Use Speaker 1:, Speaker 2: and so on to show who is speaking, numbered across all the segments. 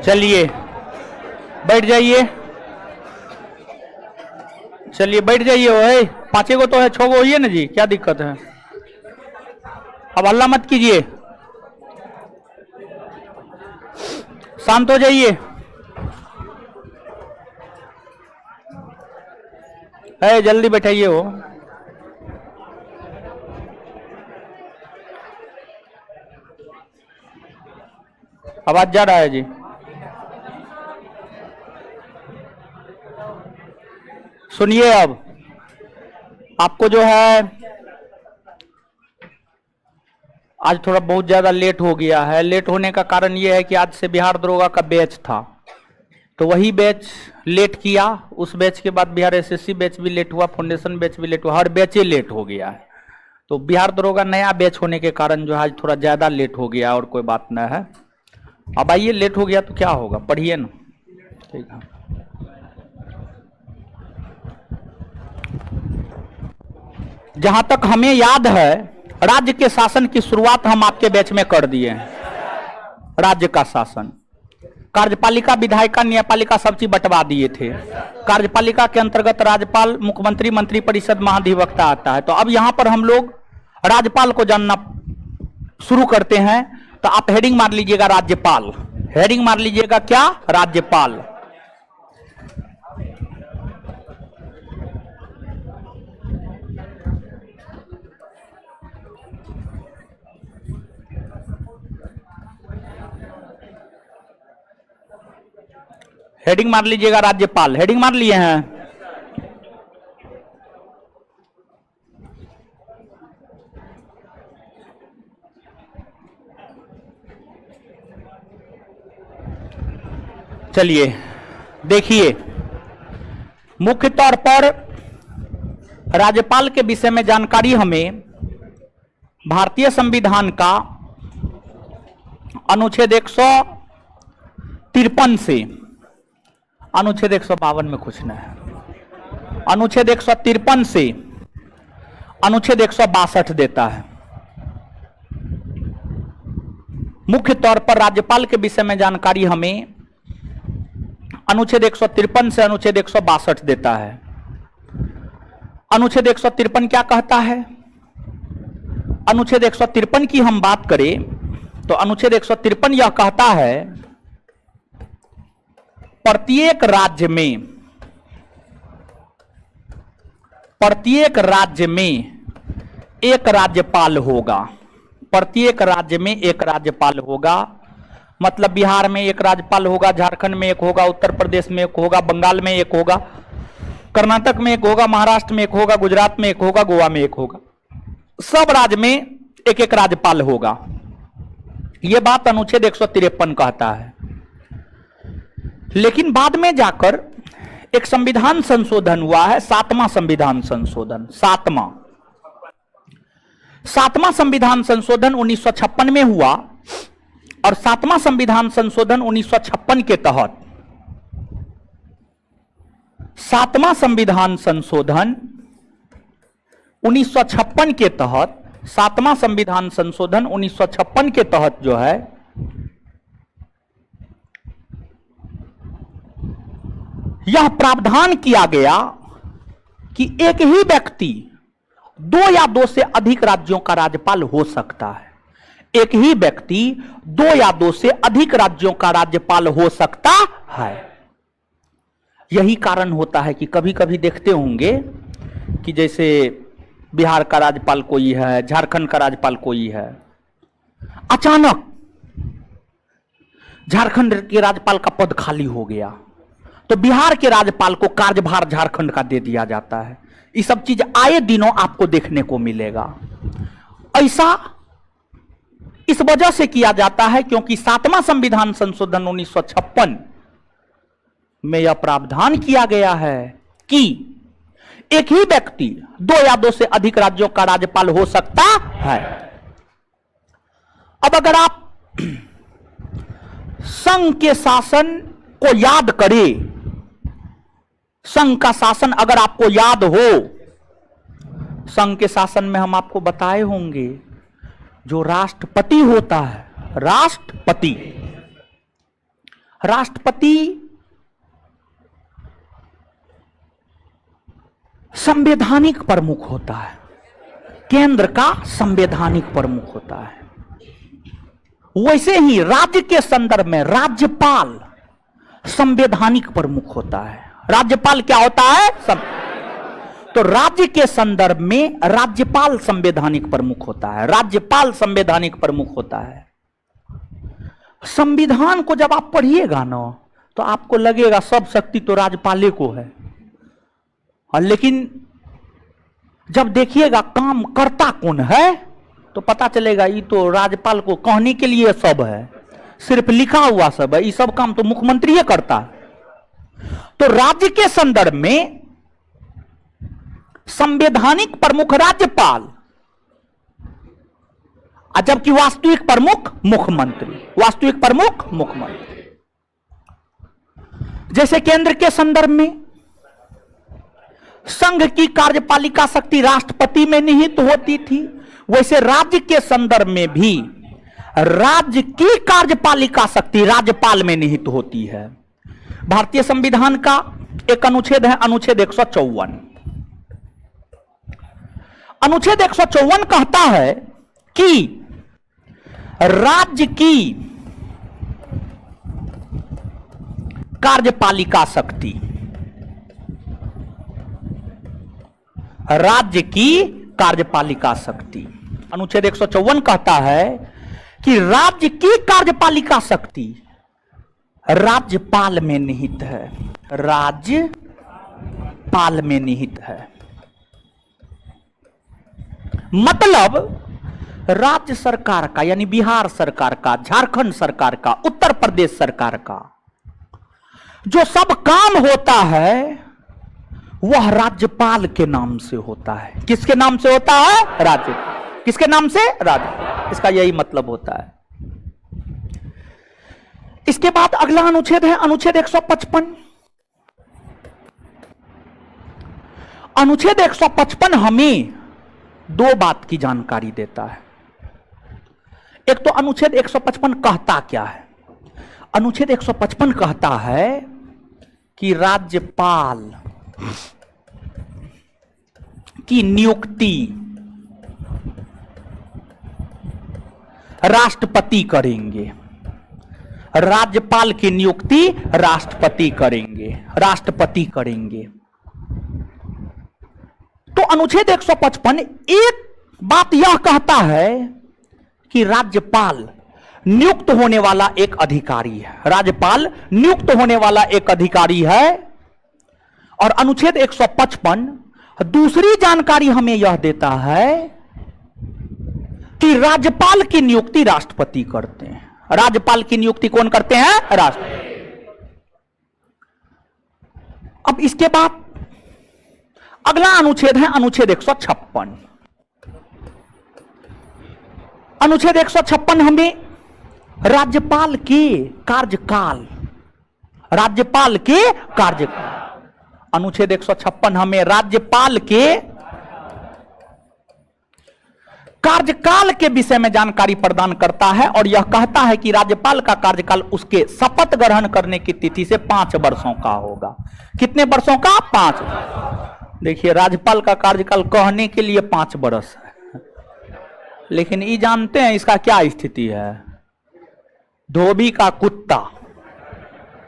Speaker 1: चलिए बैठ जाइए, चलिए बैठ जाइए। ओए 5 गो तो है, 6 गो होइए ना जी, क्या दिक्कत है? अब हल्ला मत कीजिए, शांत हो जाइए। जल्दी बैठाइए हो। आवाज जा रहा है जी? सुनिए, अब आपको जो है आज थोड़ा बहुत ज्यादा लेट हो गया है। लेट होने का कारण यह है कि आज से बिहार दरोगा का बैच था, तो वही बैच लेट किया। उस बैच के बाद बिहार एसएससी बैच भी लेट हुआ, फाउंडेशन बैच भी लेट हुआ, हर बैच ही लेट हो गया है। तो बिहार दरोगा नया बैच होने के कारण जो है आज थोड़ा ज्यादा लेट हो गया, और कोई बात न है। अब आइए, लेट हो गया तो क्या होगा, पढ़िए ना। ठीक है, जहां तक हमें याद है, राज्य के शासन की शुरुआत हम आपके बैच में कर दिए हैं। राज्य का शासन, कार्यपालिका, विधायिका, न्यायपालिका सब चीज बंटवा दिए थे। कार्यपालिका के अंतर्गत राज्यपाल, मुख्यमंत्री, मंत्री परिषद, महाधिवक्ता आता है। तो अब यहां पर हम लोग राज्यपाल को जानना शुरू करते हैं। तो आप हेडिंग मार लीजिएगा राज्यपाल, हेडिंग मार लीजिएगा क्या? राज्यपाल। हेडिंग मार लीजिएगा राज्यपाल, हेडिंग मार लिए हैं? चलिए देखिए, मुख्य तौर पर राज्यपाल के विषय में जानकारी हमें भारतीय संविधान का अनुच्छेद 153 से, अनुच्छेद 152 में कुछ नहीं है, अनुच्छेद 153 से अनुच्छेद 162 देता है। मुख्य तौर पर राज्यपाल के विषय में जानकारी हमें अनुच्छेद 153 से अनुच्छेद 162 देता है। अनुच्छेद 153 क्या कहता है? अनुच्छेद 153 की हम बात करें तो अनुच्छेद 153 यह कहता है, प्रत्येक राज्य में एक राज्यपाल होगा। प्रत्येक राज्य में एक राज्यपाल होगा, मतलब बिहार में एक राज्यपाल होगा, झारखंड में एक होगा, उत्तर प्रदेश में एक होगा, बंगाल में एक होगा, कर्नाटक में एक होगा, महाराष्ट्र में एक होगा, गुजरात में एक होगा, गोवा में एक होगा। सब राज्य में एक एक राज्यपाल होगा। यह बात अनुच्छेद 153 कहता है। लेकिन बाद में जाकर एक संविधान संशोधन हुआ है, 7वां संविधान संशोधन, 7वां संविधान संशोधन 1956 में हुआ। और 7वां संविधान संशोधन 1956 के तहत, 7वां संविधान संशोधन 1956 के तहत, 7वां संविधान संशोधन 1956 के तहत जो है यह प्रावधान किया गया कि एक ही व्यक्ति 2 या 2 से अधिक राज्यों का राज्यपाल हो सकता है। एक ही व्यक्ति 2 या 2 से अधिक राज्यों का राज्यपाल हो सकता है। यही कारण होता है कि कभी कभी देखते होंगे कि जैसे बिहार का राज्यपाल कोई है, झारखंड का राज्यपाल कोई है, अचानक झारखंड के राज्यपाल का पद खाली हो गया तो बिहार के राज्यपाल को कार्यभार झारखंड का दे दिया जाता है। ये सब चीज आए दिनों आपको देखने को मिलेगा। ऐसा इस वजह से किया जाता है क्योंकि 7वां संविधान संशोधन 1956 में यह प्रावधान किया गया है कि एक ही व्यक्ति 2 या 2 से अधिक राज्यों का राज्यपाल हो सकता है। अब अगर आप संघ के शासन को याद करें, संघ का शासन अगर आपको याद हो, संघ के शासन में हम आपको बताए होंगे जो राष्ट्रपति होता है, राष्ट्रपति, राष्ट्रपति संवैधानिक प्रमुख होता है, केंद्र का संवैधानिक प्रमुख होता है। वैसे ही राज्य के संदर्भ में राज्यपाल संवैधानिक प्रमुख होता है। राज्यपाल क्या होता है? तो राज्य के संदर्भ में राज्यपाल संवैधानिक प्रमुख होता है, राज्यपाल संवैधानिक प्रमुख होता है। संविधान को जब आप पढ़िएगा ना तो आपको लगेगा सब शक्ति तो राज्यपाल को है, लेकिन जब देखिएगा काम करता कौन है तो पता चलेगा ये तो राज्यपाल को कहने के लिए सब है, सिर्फ लिखा हुआ सब है, ये सब काम तो मुख्यमंत्री ही करता है। तो राज्य के संदर्भ में संवैधानिक प्रमुख राज्यपाल, जबकि वास्तविक प्रमुख मुख्यमंत्री, वास्तविक प्रमुख मुख्यमंत्री। जैसे केंद्र के संदर्भ में संघ की कार्यपालिका शक्ति राष्ट्रपति में निहित होती थी, वैसे राज्य के संदर्भ में भी राज्य की कार्यपालिका शक्ति राज्यपाल में निहित होती है। भारतीय संविधान का एक अनुच्छेद है, अनुच्छेद 154। अनुच्छेद 154 कहता है कि राज्य की कार्यपालिका शक्ति, राज्य की कार्यपालिका शक्ति, अनुच्छेद 154 कहता है कि राज्य की कार्यपालिका शक्ति राज्यपाल में निहित है, राज्यपाल में निहित है। मतलब राज्य सरकार का, यानी बिहार सरकार का, झारखंड सरकार का, उत्तर प्रदेश सरकार का जो सब काम होता है वह राज्यपाल के नाम से होता है। किसके नाम से होता है? राज्य। किसके नाम से? राज्य। इसका यही मतलब होता है। इसके बाद अगला अनुच्छेद है अनुच्छेद 155। अनुच्छेद 155 हमें दो बात की जानकारी देता है। एक तो अनुच्छेद 155 कहता क्या है? अनुच्छेद 155 कहता है कि राज्यपाल की नियुक्ति राष्ट्रपति करेंगे, राज्यपाल की नियुक्ति राष्ट्रपति करेंगे, राष्ट्रपति करेंगे। तो अनुच्छेद 155 एक बात यह कहता है कि राज्यपाल नियुक्त होने वाला एक अधिकारी है, राज्यपाल नियुक्त होने वाला एक अधिकारी है। और अनुच्छेद 155 दूसरी जानकारी हमें यह देता है कि राज्यपाल की नियुक्ति राष्ट्रपति करते हैं। राज्यपाल की नियुक्ति कौन करते हैं? राष्ट्रपति। अब इसके बाद अगला अनुच्छेद है अनुच्छेद 156। अनुच्छेद 156 हमें राज्यपाल के कार्यकाल, राज्यपाल के कार्यकाल, अनुच्छेद 156 हमें राज्यपाल के कार्यकाल के विषय में जानकारी प्रदान करता है और यह कहता है कि राज्यपाल का कार्यकाल उसके शपथ ग्रहण करने की तिथि से 5 वर्षों का होगा। कितने वर्षों का? 5। देखिए, राज्यपाल का कार्यकाल कहने के लिए 5 वर्ष है, लेकिन ये जानते हैं इसका क्या स्थिति है? धोबी का कुत्ता,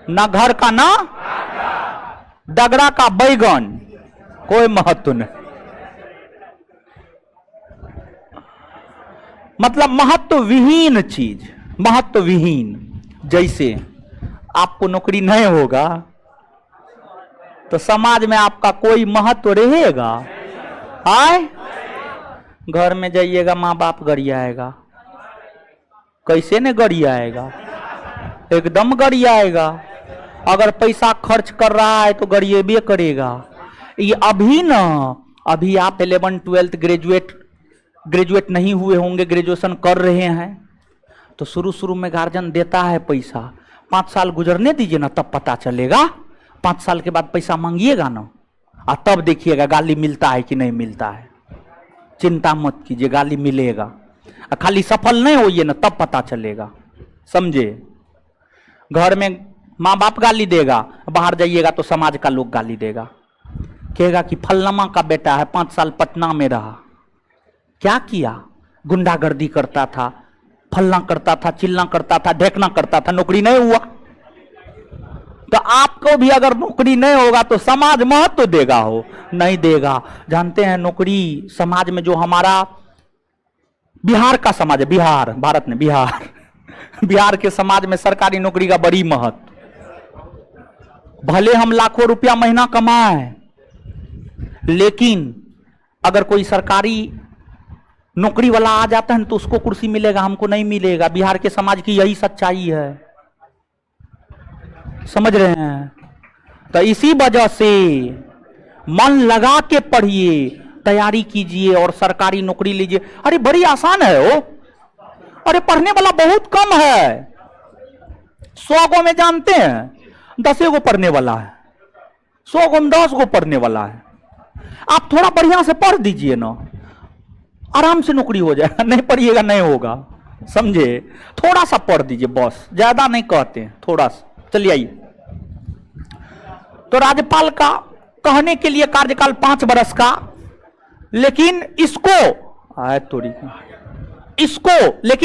Speaker 1: ना घर का ना डगरा का बैगन, कोई महत्व नहीं। मतलब महत्व विहीन चीज, महत्व विहीन। जैसे आपको नौकरी नहीं होगा तो समाज में आपका कोई महत्व रहेगा? आए घर में जाइएगा, माँ बाप गरियाएगा। कैसे ने गरियाएगा? एकदम गरियाएगा। अगर पैसा खर्च कर रहा है तो गरिएबे करेगा। ये अभी ना, अभी आप 11, 12 ग्रेजुएट नहीं हुए होंगे, ग्रेजुएशन कर रहे हैं, तो शुरू में गार्जियन देता है पैसा। 5 साल गुजरने दीजिए ना, तब पता चलेगा। 5 साल के बाद पैसा मांगिएगा ना, और तब देखिएगा गाली मिलता है कि नहीं मिलता है। चिंता मत कीजिए, गाली मिलेगा। खाली सफल नहीं होइए ना, तब पता चलेगा, समझे। घर में माँ बाप गाली देगा, बाहर जाइएगा तो समाज का लोग गाली देगा, कहेगा कि फल्लमा का बेटा है 5 साल पटना में रहा, क्या किया, गुंडागर्दी करता था, फलना करता था, चिल्ला करता था, ढेकना करता था, नौकरी नहीं हुआ। तो आपको भी अगर नौकरी नहीं होगा तो समाज महत्व देगा हो? नहीं देगा। जानते हैं नौकरी समाज में जो हमारा बिहार का समाज है, बिहार, भारत में बिहार, बिहार के समाज में सरकारी नौकरी का बड़ी महत्व। भले हम लाखों रुपया महीना कमाए, लेकिन अगर कोई सरकारी नौकरी वाला आ जाता है तो उसको कुर्सी मिलेगा, हमको नहीं मिलेगा। बिहार के समाज की यही सच्चाई है, समझ रहे हैं? तो इसी वजह से मन लगा के पढ़िए, तैयारी कीजिए और सरकारी नौकरी लीजिए। अरे बड़ी आसान है वो, अरे पढ़ने वाला बहुत कम है। 100 गो में जानते हैं 10 गो पढ़ने वाला है, 100 गो में 10 गो पढ़ने वाला है। आप थोड़ा बढ़िया से पढ़ दीजिए ना, आराम से नौकरी हो जाएगा। नहीं पढ़िएगा नहीं होगा, समझे? थोड़ा सा पढ़ दीजिए बस, ज्यादा नहीं कहते हैं, थोड़ा सा। चलिए आइए, तो राज्यपाल का कहने के लिए कार्यकाल 5 वर्ष का, लेकिन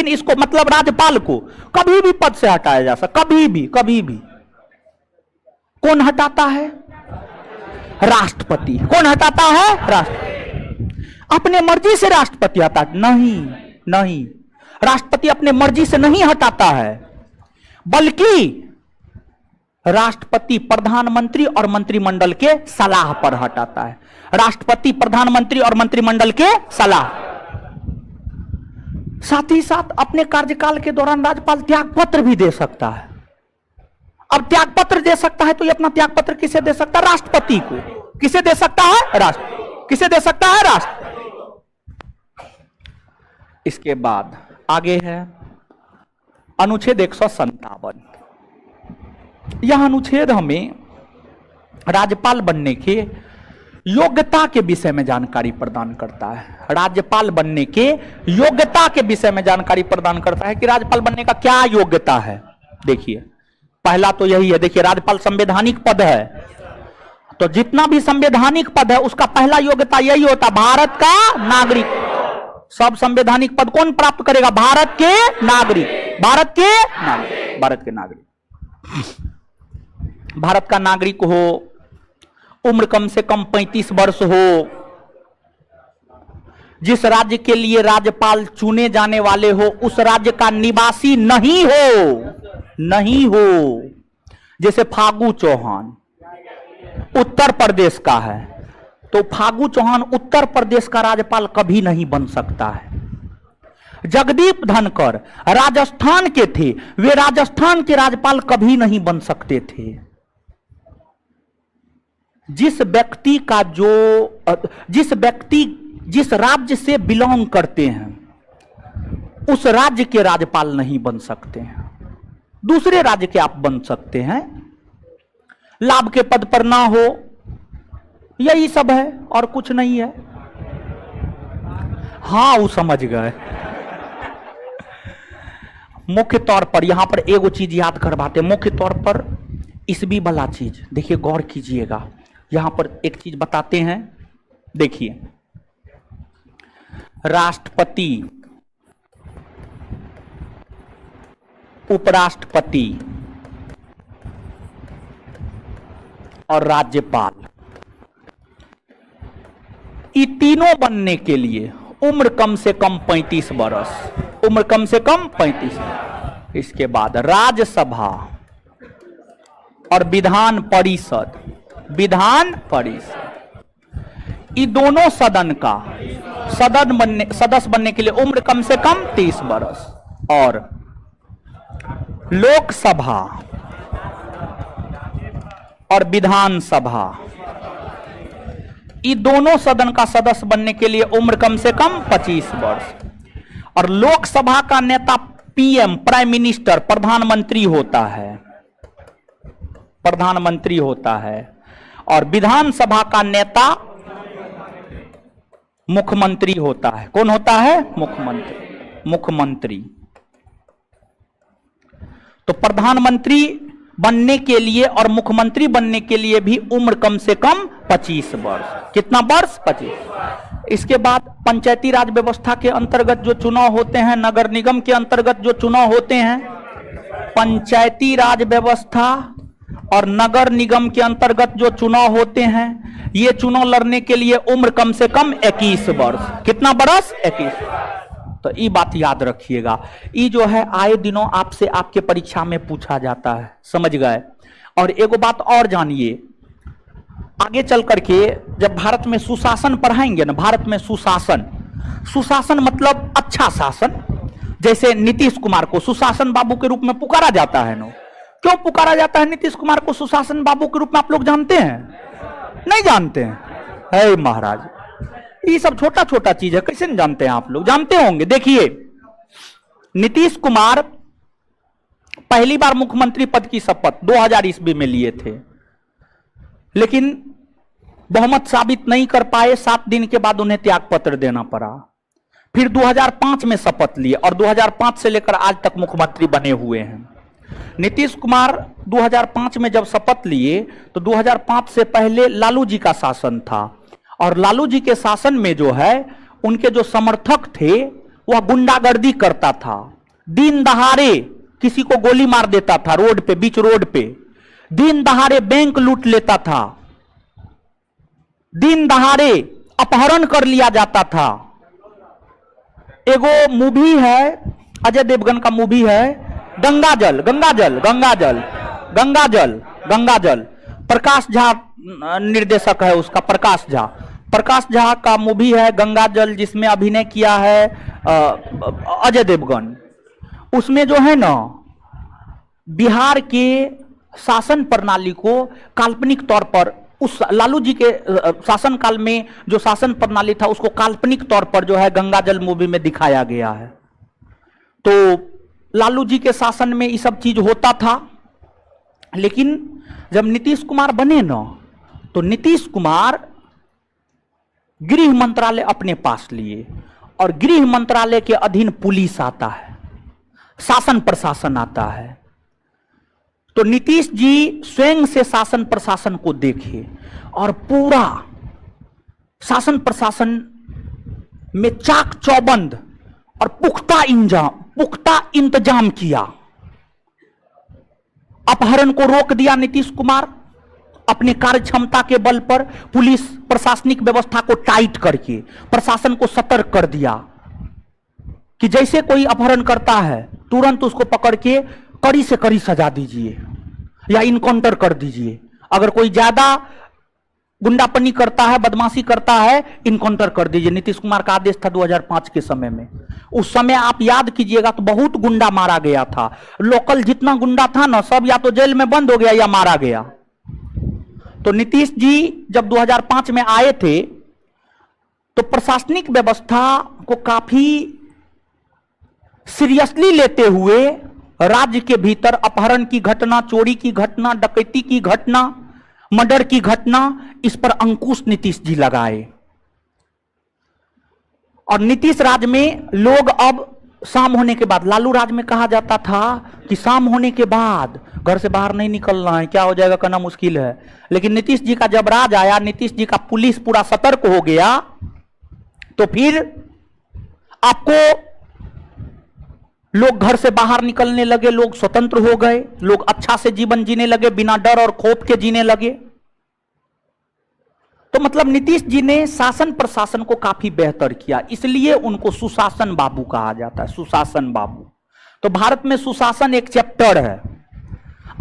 Speaker 1: इसको मतलब राज्यपाल को कभी भी पद से हटाया जा सकता, कभी भी। कौन हटाता है? राष्ट्रपति। कौन हटाता है? राष्ट्रपति। अपने मर्जी से राष्ट्रपति हटाता? नहीं, राष्ट्रपति अपने मर्जी से नहीं हटाता है, बल्कि राष्ट्रपति प्रधानमंत्री और मंत्रिमंडल के सलाह पर हटाता है। राष्ट्रपति, प्रधानमंत्री और मंत्रिमंडल के सलाह। साथ ही साथ अपने कार्यकाल के दौरान राज्यपाल त्यागपत्र भी दे सकता है। अब त्यागपत्र दे सकता है तो ये अपना त्यागपत्र किसे दे सकता है? राष्ट्रपति को। किसे दे सकता है? किसे दे सकता है? राष्ट्र। इसके बाद आगे है अनुच्छेद 157। यह अनुच्छेद हमें राज्यपाल बनने के योग्यता के विषय में जानकारी प्रदान करता है। राज्यपाल बनने के योग्यता के विषय में जानकारी प्रदान करता है कि राज्यपाल बनने का क्या योग्यता है। देखिए, पहला तो यही है, देखिए राज्यपाल संवैधानिक पद है, तो जितना भी संवैधानिक पद है उसका पहला योग्यता यही होता, भारत का नागरिक। सब संवैधानिक पद कौन प्राप्त करेगा? भारत के नागरिक। भारत के नागरिक। भारत का नागरिक हो, उम्र कम से कम 35 वर्ष हो, जिस राज्य के लिए राज्यपाल चुने जाने वाले हो उस राज्य का निवासी नहीं हो। जैसे फागू चौहान उत्तर प्रदेश का है, तो फागू चौहान उत्तर प्रदेश का राज्यपाल कभी नहीं बन सकता है। जगदीप धनखड़ राजस्थान के थे, वे राजस्थान के राज्यपाल कभी नहीं बन सकते थे। जिस व्यक्ति जिस राज्य से बिलोंग करते हैं उस राज्य के राज्यपाल नहीं बन सकते हैं, दूसरे राज्य के आप बन सकते हैं। लाभ के पद पर ना हो, यही सब है और कुछ नहीं है। हाँ, वो समझ गए। मुख्य तौर पर यहां पर एगो चीज याद करवाते, मुख्य तौर पर इसवी वाला चीज देखिए, गौर कीजिएगा। यहां पर एक चीज बताते हैं, देखिए, राष्ट्रपति, उपराष्ट्रपति और राज्यपाल, ये तीनों बनने के लिए उम्र कम से कम 35 वर्ष, उम्र कम से कम 35। इसके बाद राज्यसभा और विधान परिषद, ये दोनों सदन का सदस्य बनने के लिए उम्र कम से कम 30 वर्ष, और लोकसभा और विधानसभा, ये दोनों सदन का सदस्य बनने के लिए उम्र कम से कम 25 वर्ष। और लोकसभा का नेता पीएम, प्राइम मिनिस्टर, प्रधानमंत्री होता है, और विधानसभा का नेता मुख्यमंत्री होता है। कौन होता है? मुख्यमंत्री। तो प्रधानमंत्री बनने के लिए और मुख्यमंत्री बनने के लिए भी उम्र कम से कम 25 वर्ष। कितना वर्ष? 25। इसके बाद पंचायती राज व्यवस्था के अंतर्गत जो चुनाव होते हैं, नगर निगम के अंतर्गत जो चुनाव होते हैं, पंचायती राज व्यवस्था और नगर निगम के अंतर्गत जो चुनाव होते हैं, ये चुनाव लड़ने के लिए उम्र कम से कम 21 वर्ष। कितना वर्ष? 21। तो ये बात याद रखिएगा। ये जो है आए दिनों आपसे आपके परीक्षा में पूछा जाता है, समझ गए। और एगो बात और जानिए, आगे चल करके जब भारत में सुशासन पढ़ाएंगे ना, भारत में सुशासन, सुशासन मतलब अच्छा शासन। जैसे नीतीश कुमार को सुशासन बाबू के रूप में पुकारा जाता है ना, क्यों पुकारा जाता है नीतीश कुमार को सुशासन बाबू के रूप में? आप लोग जानते हैं? नहीं जानते हैं? हे महाराज, ये सब छोटा छोटा चीज है, कैसे नहीं जानते हैं? आप लोग जानते होंगे। देखिए, नीतीश कुमार पहली बार मुख्यमंत्री पद की शपथ 2000 ईस्वी में लिए थे, लेकिन बहुमत साबित नहीं कर पाए। 7 दिन के बाद उन्हें त्यागपत्र देना पड़ा। फिर 2005 में शपथ लिए और 2005 से लेकर आज तक मुख्यमंत्री बने हुए हैं। नीतीश कुमार 2005 में जब शपथ लिए तो 2005 से पहले लालू जी का शासन था, और लालू जी के शासन में जो है उनके जो समर्थक थे वह गुंडागर्दी करता था। दिन दहाड़े किसी को गोली मार देता था रोड पे, बीच रोड पे। दिन दहाड़े बैंक लूट लेता था। दिन दहाड़े अपहरण कर लिया जाता था। एगो मूवी है, अजय देवगन का मूवी है, गंगाजल, गंगाजल, गंगाजल, गंगाजल, गंगाजल। प्रकाश झा निर्देशक है उसका, प्रकाश झा। प्रकाश झा का मूवी है गंगाजल, जिसमें अभिनय किया है अजय देवगन। उसमें जो है ना, बिहार के शासन प्रणाली को काल्पनिक तौर पर, उस लालू जी के शासनकाल में जो शासन प्रणाली था उसको काल्पनिक तौर पर जो है गंगाजल मूवी में दिखाया गया है। तो लालू जी के शासन में ये सब चीज होता था। लेकिन जब नीतीश कुमार बने ना, तो नीतीश कुमार गृह मंत्रालय अपने पास लिए, और गृह मंत्रालय के अधीन पुलिस आता है, शासन प्रशासन आता है। तो नीतीश जी स्वयं से शासन प्रशासन को देखे और पूरा शासन प्रशासन में चाक चौबंद और पुख्ता इंतजाम किया। अपहरण को रोक दिया नीतीश कुमार अपने कार्य क्षमता के बल पर। पुलिस प्रशासनिक व्यवस्था को टाइट करके प्रशासन को सतर्क कर दिया कि जैसे कोई अपहरण करता है तुरंत उसको पकड़ के कड़ी से कड़ी सजा दीजिए या इनकाउंटर कर दीजिए। अगर कोई ज्यादा गुंडापनी करता है, बदमाशी करता है, इनकाउंटर कर दीजिए। नीतीश कुमार का आदेश था 2005 के समय में। उस समय आप याद कीजिएगा तो बहुत गुंडा मारा गया था। लोकल जितना गुंडा था ना, सब या तो जेल में बंद हो गया या मारा गया। तो नीतीश जी जब 2005 में आए थे तो प्रशासनिक व्यवस्था को काफी सीरियसली लेते हुए राज्य के भीतर अपहरण की घटना, चोरी की घटना, डकैती की घटना, मर्डर की घटना, इस पर अंकुश नीतीश जी लगाए। और नीतीश राज में लोग अब शाम होने के बाद, लालू राज में कहा जाता था कि शाम होने के बाद घर से बाहर नहीं निकलना है, क्या हो जाएगा कहना मुश्किल है। लेकिन नीतीश जी का जब राज आया, नीतीश जी का पुलिस पूरा सतर्क हो गया, तो फिर आपको लोग घर से बाहर निकलने लगे, लोग स्वतंत्र हो गए, लोग अच्छा से जीवन जीने लगे, बिना डर और खौफ के जीने लगे। तो मतलब नीतीश जी ने शासन प्रशासन को काफी बेहतर किया, इसलिए उनको सुशासन बाबू कहा जाता है, सुशासन बाबू। तो भारत में सुशासन एक चैप्टर है,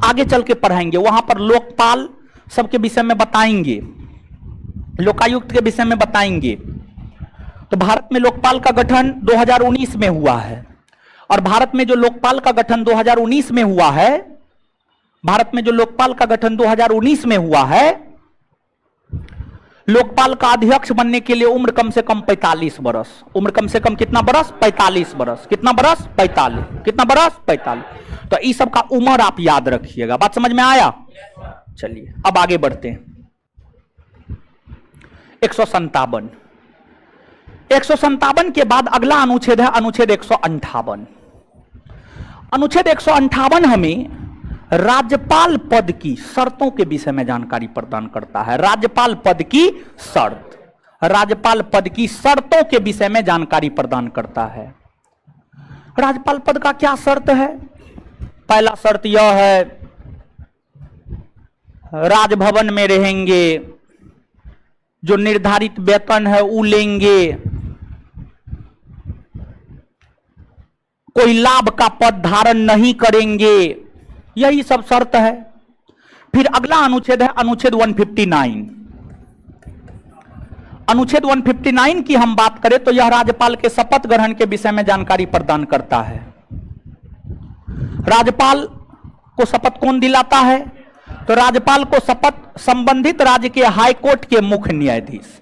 Speaker 1: आगे चल के पढ़ाएंगे। वहां पर लोकपाल सबके विषय में बताएंगे, लोकायुक्त के विषय में बताएंगे। तो भारत में लोकपाल का गठन 2019 में हुआ है, और भारत में जो लोकपाल का गठन 2019 में हुआ है, भारत में जो लोकपाल का गठन 2019 में हुआ है, लोकपाल का अध्यक्ष बनने के लिए उम्र कम से कम 45 बरस। उम्र कम से कम कितना बरस? 45 बरस। कितना बरस? 45। कितना बरस? 45। तो इस सब का उम्र आप याद रखिएगा। बात समझ में आया? चलिए अब आगे बढ़ते हैं। 157 157 के बाद अगला अनुच्छेद है अनुच्छेद 158। अनुच्छेद 158 हमें राज्यपाल पद की शर्तों के विषय में जानकारी प्रदान करता है। राज्यपाल पद की शर्त, राज्यपाल पद की शर्तों के विषय में जानकारी प्रदान करता है। राज्यपाल पद का क्या शर्त है? पहला शर्त यह है, राजभवन में रहेंगे, जो निर्धारित वेतन है वो लेंगे, कोई लाभ का पद धारण नहीं करेंगे, यही सब शर्त है। फिर अगला अनुच्छेद है अनुच्छेद 159। अनुच्छेद 159 की हम बात करें तो यह राज्यपाल के शपथ ग्रहण के विषय में जानकारी प्रदान करता है। राज्यपाल को शपथ कौन दिलाता है? तो राज्यपाल को शपथ संबंधित राज्य के हाईकोर्ट के मुख्य न्यायाधीश,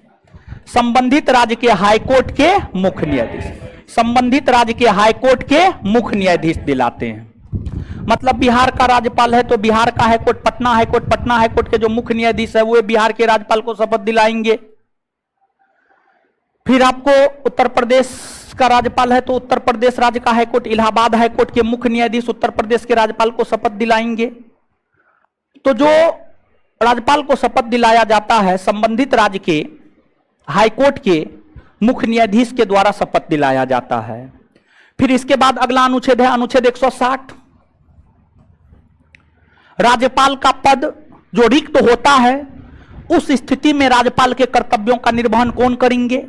Speaker 1: संबंधित राज्य के हाईकोर्ट के मुख्य न्यायाधीश, संबंधित राज्य के हाईकोर्ट के मुख्य न्यायाधीश दिलाते हैं। मतलब बिहार का राज्यपाल है तो बिहार का high court, Patna high court, Patna high court के जो मुख्य न्यायाधीश है वो बिहार के राज्यपाल को शपथ दिलाएंगे। फिर आपको उत्तर प्रदेश का राज्यपाल है तो उत्तर प्रदेश राज्य का हाईकोर्ट, इलाहाबाद हाईकोर्ट के मुख्य न्यायाधीश उत्तर प्रदेश के राज्यपाल को शपथ दिलाएंगे। तो जो राज्यपाल को शपथ दिलाया जाता है संबंधित राज्य के हाईकोर्ट के मुख्य न्यायाधीश के द्वारा शपथ दिलाया जाता है। फिर इसके बाद अगला अनुच्छेद है अनुच्छेद 160। राज्यपाल का पद जो रिक्त होता है उस स्थिति में राज्यपाल के कर्तव्यों का निर्वहन कौन करेंगे,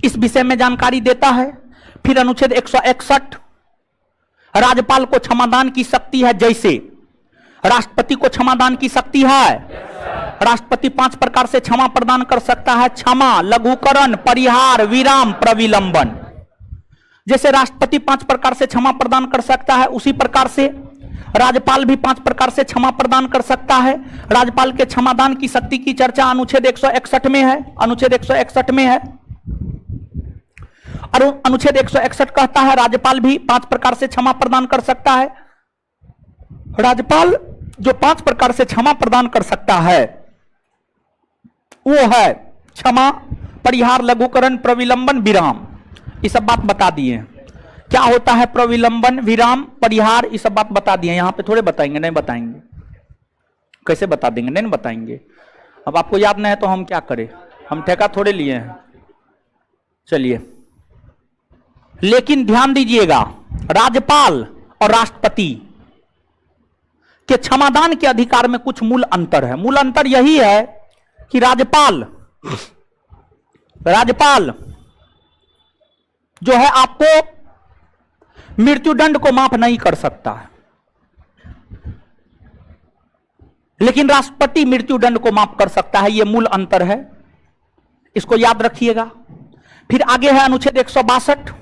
Speaker 1: इस विषय में जानकारी देता है। फिर अनुच्छेद 161, राज्यपाल को क्षमादान की शक्ति है, जैसे राष्ट्रपति को क्षमादान की शक्ति है। राष्ट्रपति 5 प्रकार से क्षमा प्रदान कर सकता है, क्षमा, लघुकरण, परिहार, विराम, प्रविलंबन। जैसे राष्ट्रपति 5 प्रकार से क्षमा प्रदान कर सकता है उसी प्रकार से राज्यपाल भी 5 प्रकार से क्षमा प्रदान कर सकता है। राज्यपाल के क्षमादान की शक्ति की चर्चा अनुच्छेद 161 में है, अनुच्छेद 161 में है। और अनुच्छेद 161 कहता है राज्यपाल भी 5 प्रकार से क्षमा प्रदान कर सकता है। राज्यपाल जो 5 प्रकार से क्षमा प्रदान कर सकता है वो है क्षमा, परिहार, लघुकरण, प्रविलंबन, विराम। ये सब बात बता दिए क्या होता है प्रविलंबन, विराम, परिहार, ये सब बात बता दिए। यहां पे थोड़े बताएंगे, नहीं बताएंगे, कैसे बता देंगे, नहीं बताएंगे। अब आपको याद नहीं है तो हम क्या करें, हम ठेका थोड़े लिए हैं। चलिए, लेकिन ध्यान दीजिएगा राज्यपाल और राष्ट्रपति के क्षमादान के अधिकार में कुछ मूल अंतर है। मूल अंतर यही है कि राज्यपाल जो है आपको मृत्युदंड को माफ नहीं कर सकता है, लेकिन राष्ट्रपति मृत्युदंड को माफ कर सकता है। यह मूल अंतर है, इसको याद रखिएगा। फिर आगे है अनुच्छेद 162।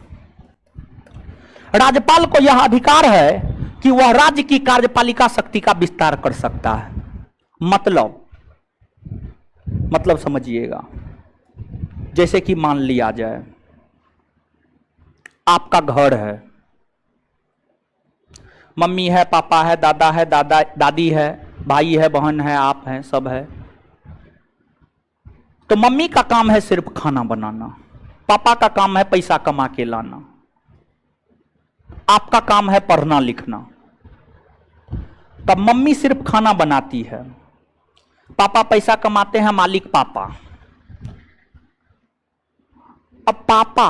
Speaker 1: राज्यपाल को यह अधिकार है कि वह राज्य की कार्यपालिका शक्ति का विस्तार कर सकता है। मतलब समझिएगा, जैसे कि मान लिया जाए आपका घर है, मम्मी है, पापा है, दादा है, दादी है, भाई है, बहन है, आप हैं, सब है। तो मम्मी का काम है सिर्फ खाना बनाना, पापा का काम है पैसा कमा के लाना, आपका काम है पढ़ना लिखना। तब मम्मी सिर्फ खाना बनाती है, पापा पैसा कमाते हैं, मालिक पापा। अब पापा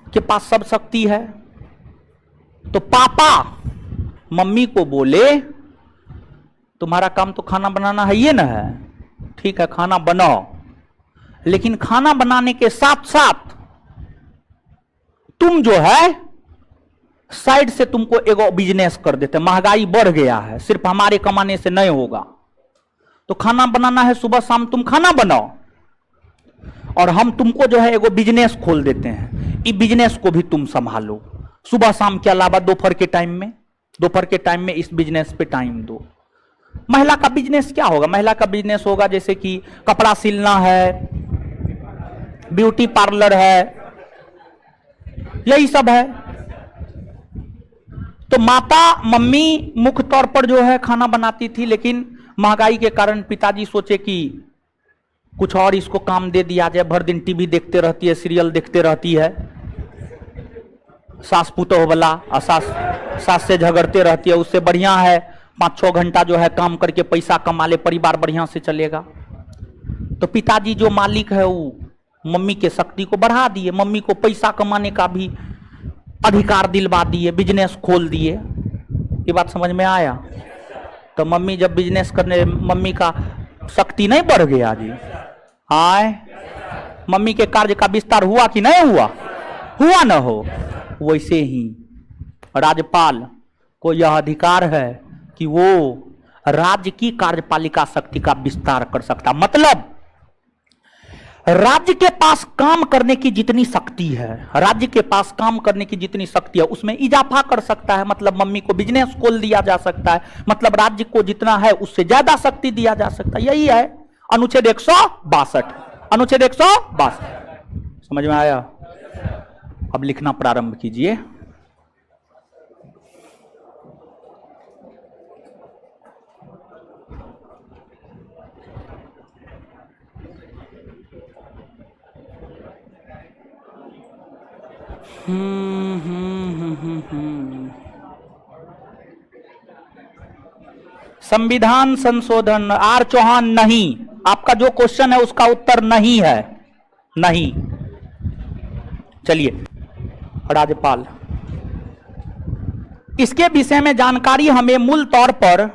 Speaker 1: के पास सब शक्ति है, तो पापा मम्मी को बोले तुम्हारा काम तो खाना बनाना है, ये ना है, ठीक है खाना बनाओ, लेकिन खाना बनाने के साथ साथ तुम जो है साइड से तुमको एगो बिजनेस कर देते। महंगाई बढ़ गया है, सिर्फ हमारे कमाने से नहीं होगा, तो खाना बनाना है, सुबह शाम तुम खाना बनाओ और हम तुमको जो है एगो बिजनेस खोल देते हैं, इस बिजनेस को भी तुम संभालो। सुबह शाम के अलावा दोपहर के टाइम में इस बिजनेस पे टाइम दो। महिला का बिजनेस क्या होगा? महिला का बिजनेस होगा जैसे कि कपड़ा सिलना है, ब्यूटी पार्लर है, यही सब है। तो माता मम्मी मुख्य तौर पर जो है खाना बनाती थी, लेकिन महंगाई के कारण पिताजी सोचे कि कुछ और इसको काम दे दिया जाए। भर दिन टीवी देखते रहती है, सीरियल देखते रहती है, सास पुतोह वाला, सास से झगड़ते रहती है। उससे बढ़िया है 5-6 घंटा जो है काम करके पैसा कमा ले, परिवार बढ़िया से चलेगा। तो पिताजी जो मालिक है वो मम्मी के शक्ति को बढ़ा दिए, मम्मी को पैसा कमाने का भी अधिकार दिलवा दिए, बिजनेस खोल दिए। ये बात समझ में आया? तो मम्मी जब बिजनेस करने, मम्मी का शक्ति नहीं बढ़ गया जी? आए, मम्मी के कार्य का विस्तार हुआ कि नहीं हुआ? हुआ न हो। वैसे ही राज्यपाल को यह अधिकार है कि वो राज्य की कार्यपालिका शक्ति का विस्तार कर सकता। मतलब राज्य के पास काम करने की जितनी शक्ति है, राज्य के पास काम करने की जितनी शक्ति है उसमें इजाफा कर सकता है। मतलब मम्मी को बिजनेस खोल दिया जा सकता है, मतलब राज्य को जितना है उससे ज्यादा शक्ति दिया जा सकता है। यही है अनुच्छेद 162। अनुच्छेद 162 समझ में आया? अब लिखना प्रारंभ कीजिए। संविधान संशोधन। आर चौहान नहीं, आपका जो क्वेश्चन है उसका उत्तर नहीं है, नहीं। चलिए, राज्यपाल, इसके विषय में जानकारी हमें मूल तौर पर,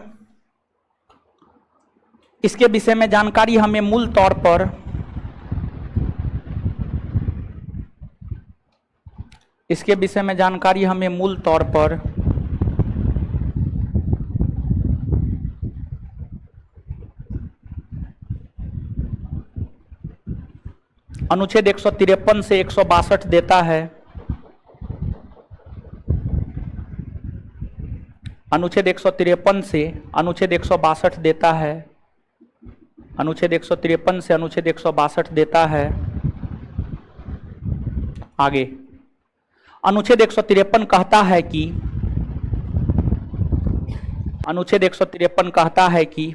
Speaker 1: इसके विषय में जानकारी हमें मूल तौर पर इसके विषय में जानकारी हमें मूल तौर पर अनुच्छेद 153 से 162 देता है। अनुच्छेद 153 से अनुच्छेद 162 देता है। अनुच्छेद 153 से अनुच्छेद 162 देता है। आगे अनुच्छेद 153 कहता है कि, अनुच्छेद 153 कहता है कि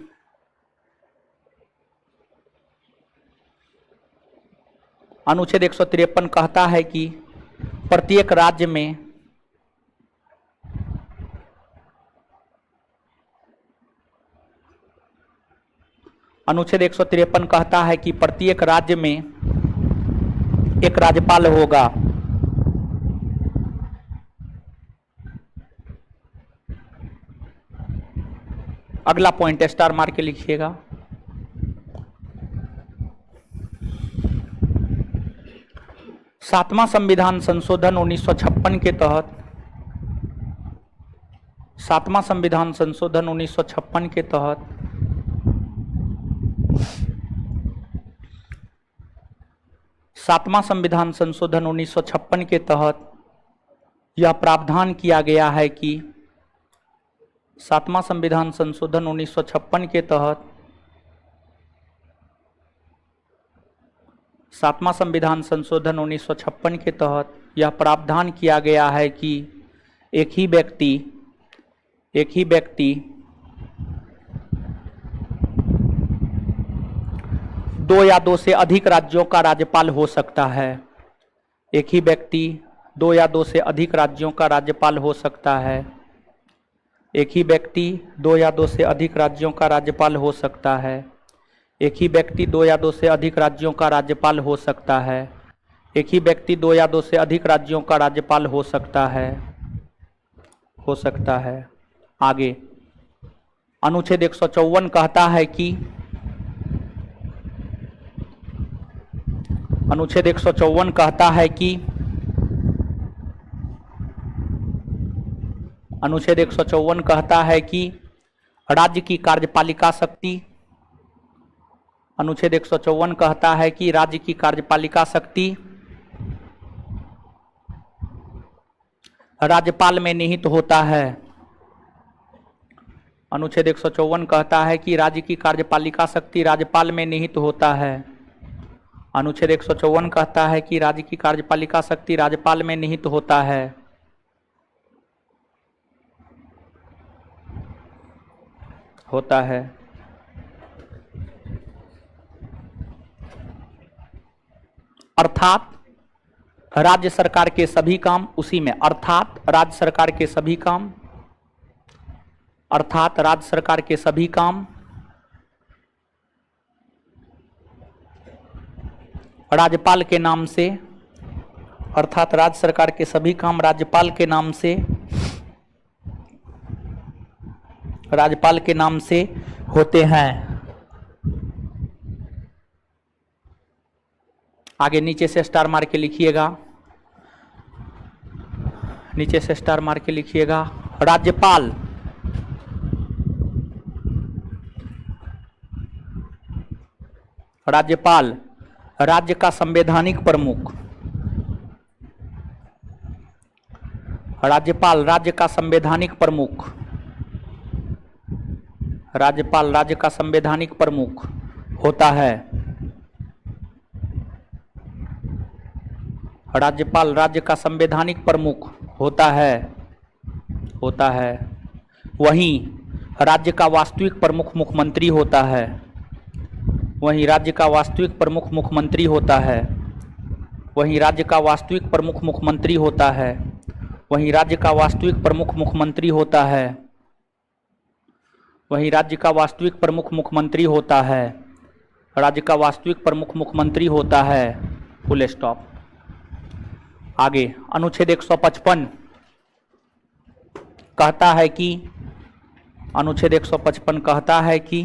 Speaker 1: अनुच्छेद 153 कहता है कि प्रत्येक राज्य में अनुच्छेद 153 कहता है कि प्रत्येक राज्य में एक राज्यपाल होगा। अगला पॉइंट स्टार मार के लिखिएगा। सातवां संविधान संशोधन 1956 के तहत, सातवां संविधान संशोधन 1956 के तहत सातवां संविधान संशोधन 1956 के तहत यह प्रावधान किया गया है कि सातवां संविधान संशोधन 1956 के तहत, सातवां संविधान संशोधन 1956 के तहत यह प्रावधान किया गया है कि एक ही व्यक्ति 2 या 2 से अधिक राज्यों का राज्यपाल हो सकता है। एक ही व्यक्ति 2 या 2 से अधिक राज्यों का राज्यपाल हो सकता है। एक ही व्यक्ति 2 या 2 से अधिक राज्यों का राज्यपाल हो सकता है। एक ही व्यक्ति 2 या 2 से अधिक राज्यों का राज्यपाल हो सकता है। एक ही व्यक्ति 2 या 2 से अधिक राज्यों का राज्यपाल हो सकता है, हो सकता है। आगे अनुच्छेद 154 कहता है कि, अनुच्छेद 154 कहता है कि, अनुच्छेद 154 कहता है कि राज्य की कार्यपालिका शक्ति, अनुच्छेद 154 कहता है कि राज्य की कार्यपालिका शक्ति राज्यपाल में निहित होता है। अनुच्छेद 154 कहता है कि राज्य की कार्यपालिका शक्ति राज्यपाल में निहित होता है। अनुच्छेद 154 कहता है कि राज्य की कार्यपालिका शक्ति राज्यपाल में निहित होता है। होता है। अर्थात राज्य सरकार के सभी काम उसी में, अर्थात राज्य सरकार के सभी काम, अर्थात राज्य सरकार के सभी काम राज्यपाल के नाम से, अर्थात राज्य सरकार के सभी काम राज्यपाल के नाम से, राज्यपाल के नाम से होते हैं। आगे नीचे से स्टार मार के लिखिएगा, नीचे से स्टार मार के लिखिएगा। राज्यपाल राज्यपाल राज्य का संवैधानिक प्रमुख, राज्यपाल राज्य का संवैधानिक प्रमुख, राज्यपाल राज्य का संवैधानिक प्रमुख होता है। राज्यपाल राज्य का संवैधानिक प्रमुख होता है। वहीं राज्य का वास्तविक प्रमुख मुख्यमंत्री होता है। वहीं राज्य का वास्तविक प्रमुख मुख्यमंत्री होता है। वहीं राज्य का वास्तविक प्रमुख मुख्यमंत्री होता है। वहीं राज्य का वास्तविक प्रमुख मुख्यमंत्री होता है। वहीं राज्य का वास्तविक प्रमुख मुख्यमंत्री होता है। राज्य का वास्तविक प्रमुख मुख्यमंत्री होता है। Full stop. आगे अनुच्छेद 155 कहता है कि, अनुच्छेद 155 कहता है कि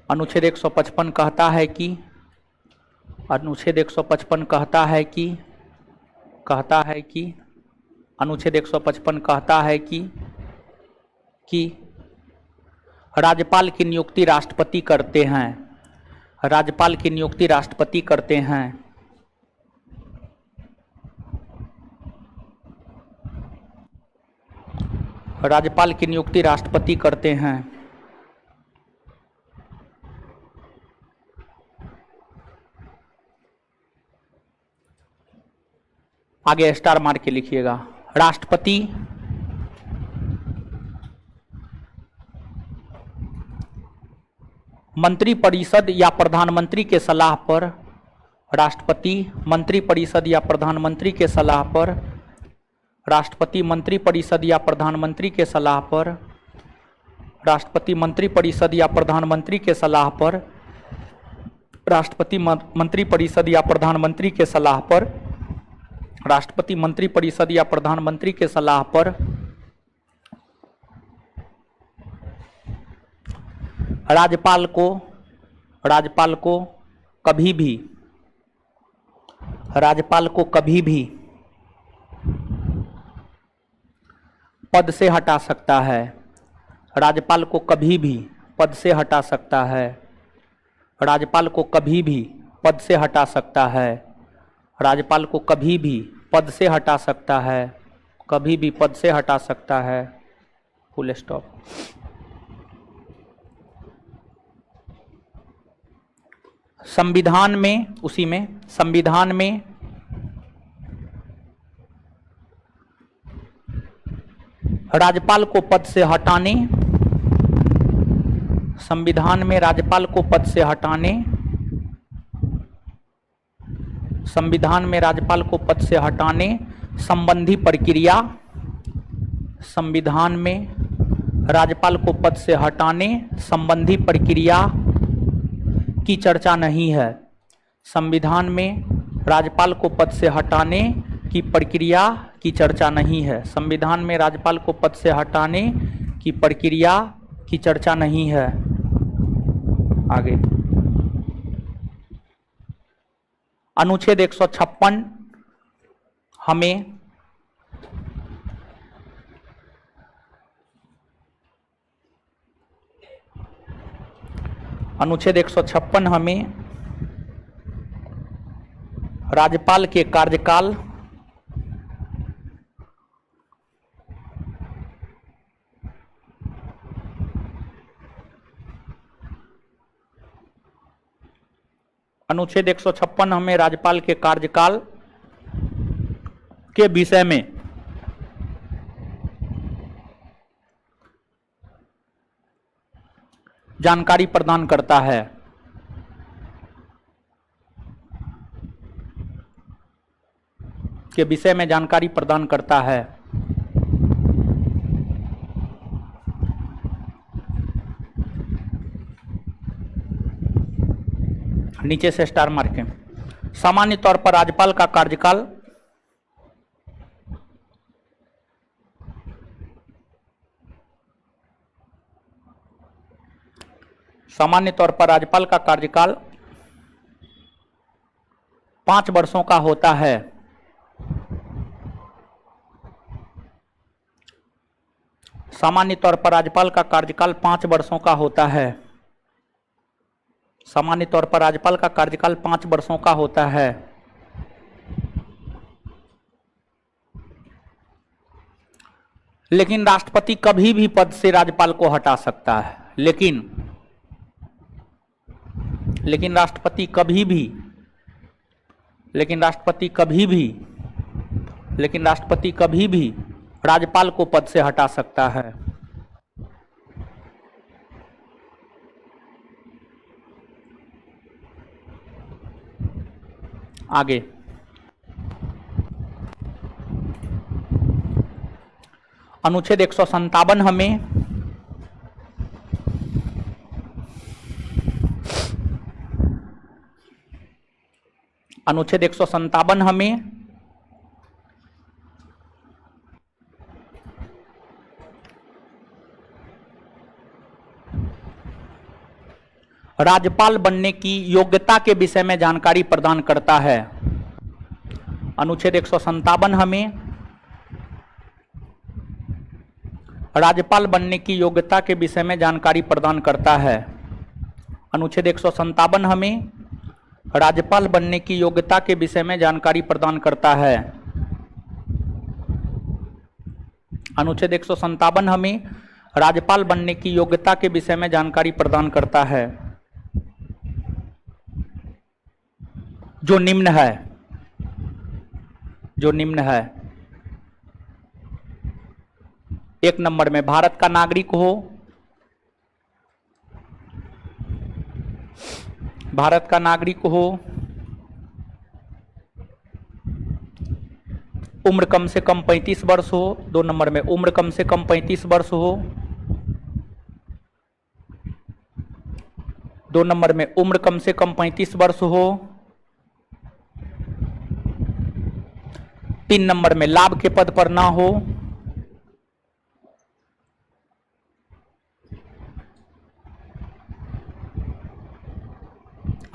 Speaker 1: अनुच्छेद 155 कहता है कि, अनुच्छेद 155 कहता है कि, अनुच्छेद 155 कहता है कि राज्यपाल की नियुक्ति राष्ट्रपति करते हैं। राज्यपाल की नियुक्ति राष्ट्रपति करते हैं। राज्यपाल की नियुक्ति राष्ट्रपति करते हैं। आगे स्टार मार के लिखिएगा। राष्ट्रपति मंत्रिपरिषद या प्रधानमंत्री के सलाह पर, राष्ट्रपति मंत्रिपरिषद या प्रधानमंत्री के सलाह पर, राष्ट्रपति मंत्रिपरिषद या प्रधानमंत्री के सलाह पर, राष्ट्रपति मंत्रिपरिषद या प्रधानमंत्री के सलाह पर, राष्ट्रपति मंत्रिपरिषद या प्रधानमंत्री के सलाह पर, राष्ट्रपति मंत्रिपरिषद या प्रधानमंत्री के सलाह पर राज्यपाल को कभी भी पद से हटा सकता है। राज्यपाल को कभी भी पद से हटा सकता है। राज्यपाल को कभी भी पद से हटा सकता है। राज्यपाल को कभी भी पद से हटा सकता है। कभी भी पद से हटा सकता है। Full stop. संविधान में, उसी में संविधान में राज्यपाल को पद से हटाने, संविधान में राज्यपाल को पद से हटाने, संविधान में राज्यपाल को पद से हटाने संबंधी प्रक्रिया, संविधान में राज्यपाल को पद से हटाने संबंधी प्रक्रिया की चर्चा नहीं है। संविधान में राज्यपाल को पद से हटाने की प्रक्रिया की चर्चा नहीं है। संविधान में राज्यपाल को पद से हटाने की प्रक्रिया की चर्चा नहीं है। आगे अनुच्छेद 156 हमें अनुच्छेद 156 हमें राज्यपाल के कार्यकाल अनुच्छेद 156 हमें राज्यपाल के कार्यकाल के विषय में जानकारी प्रदान करता है। के विषय में जानकारी प्रदान करता है। नीचे से स्टार मार्कें। सामान्य तौर पर राज्यपाल का कार्यकाल सामान्य तौर पर राज्यपाल का कार्यकाल 5 वर्षों का होता है। सामान्य तौर पर राज्यपाल का कार्यकाल 5 वर्षों का होता है। सामान्य तौर पर राज्यपाल का कार्यकाल 5 वर्षों का होता है। लेकिन राष्ट्रपति कभी भी पद से राज्यपाल को हटा सकता है। लेकिन राष्ट्रपति कभी भी राज्यपाल को पद से हटा सकता है। आगे अनुच्छेद 157 हमें अनुच्छेद 157 हमें राज्यपाल बनने की योग्यता के विषय में जानकारी प्रदान करता है। अनुच्छेद 157 हमें राज्यपाल बनने की योग्यता के विषय में जानकारी प्रदान करता है। अनुच्छेद 157 हमें राज्यपाल बनने की योग्यता के विषय में जानकारी प्रदान करता है। अनुच्छेद 157 हमें राज्यपाल बनने की योग्यता के विषय में जानकारी प्रदान करता है। जो निम्न है 1 नंबर में भारत का नागरिक हो, उम्र कम से कम 35 वर्ष हो। 2 नंबर में उम्र कम से कम 35 वर्ष हो। 2 नंबर में उम्र कम से कम 35 वर्ष हो। 3 नंबर में लाभ के पद पर ना हो।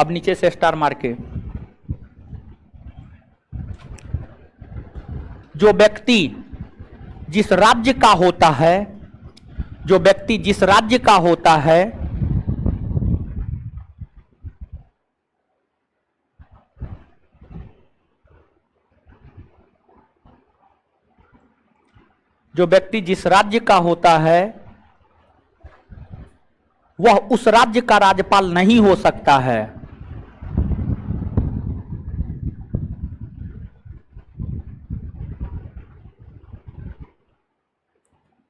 Speaker 1: अब नीचे से स्टार मार्के। जो व्यक्ति जिस राज्य का होता है वह उस राज्य का राज्यपाल नहीं हो सकता है।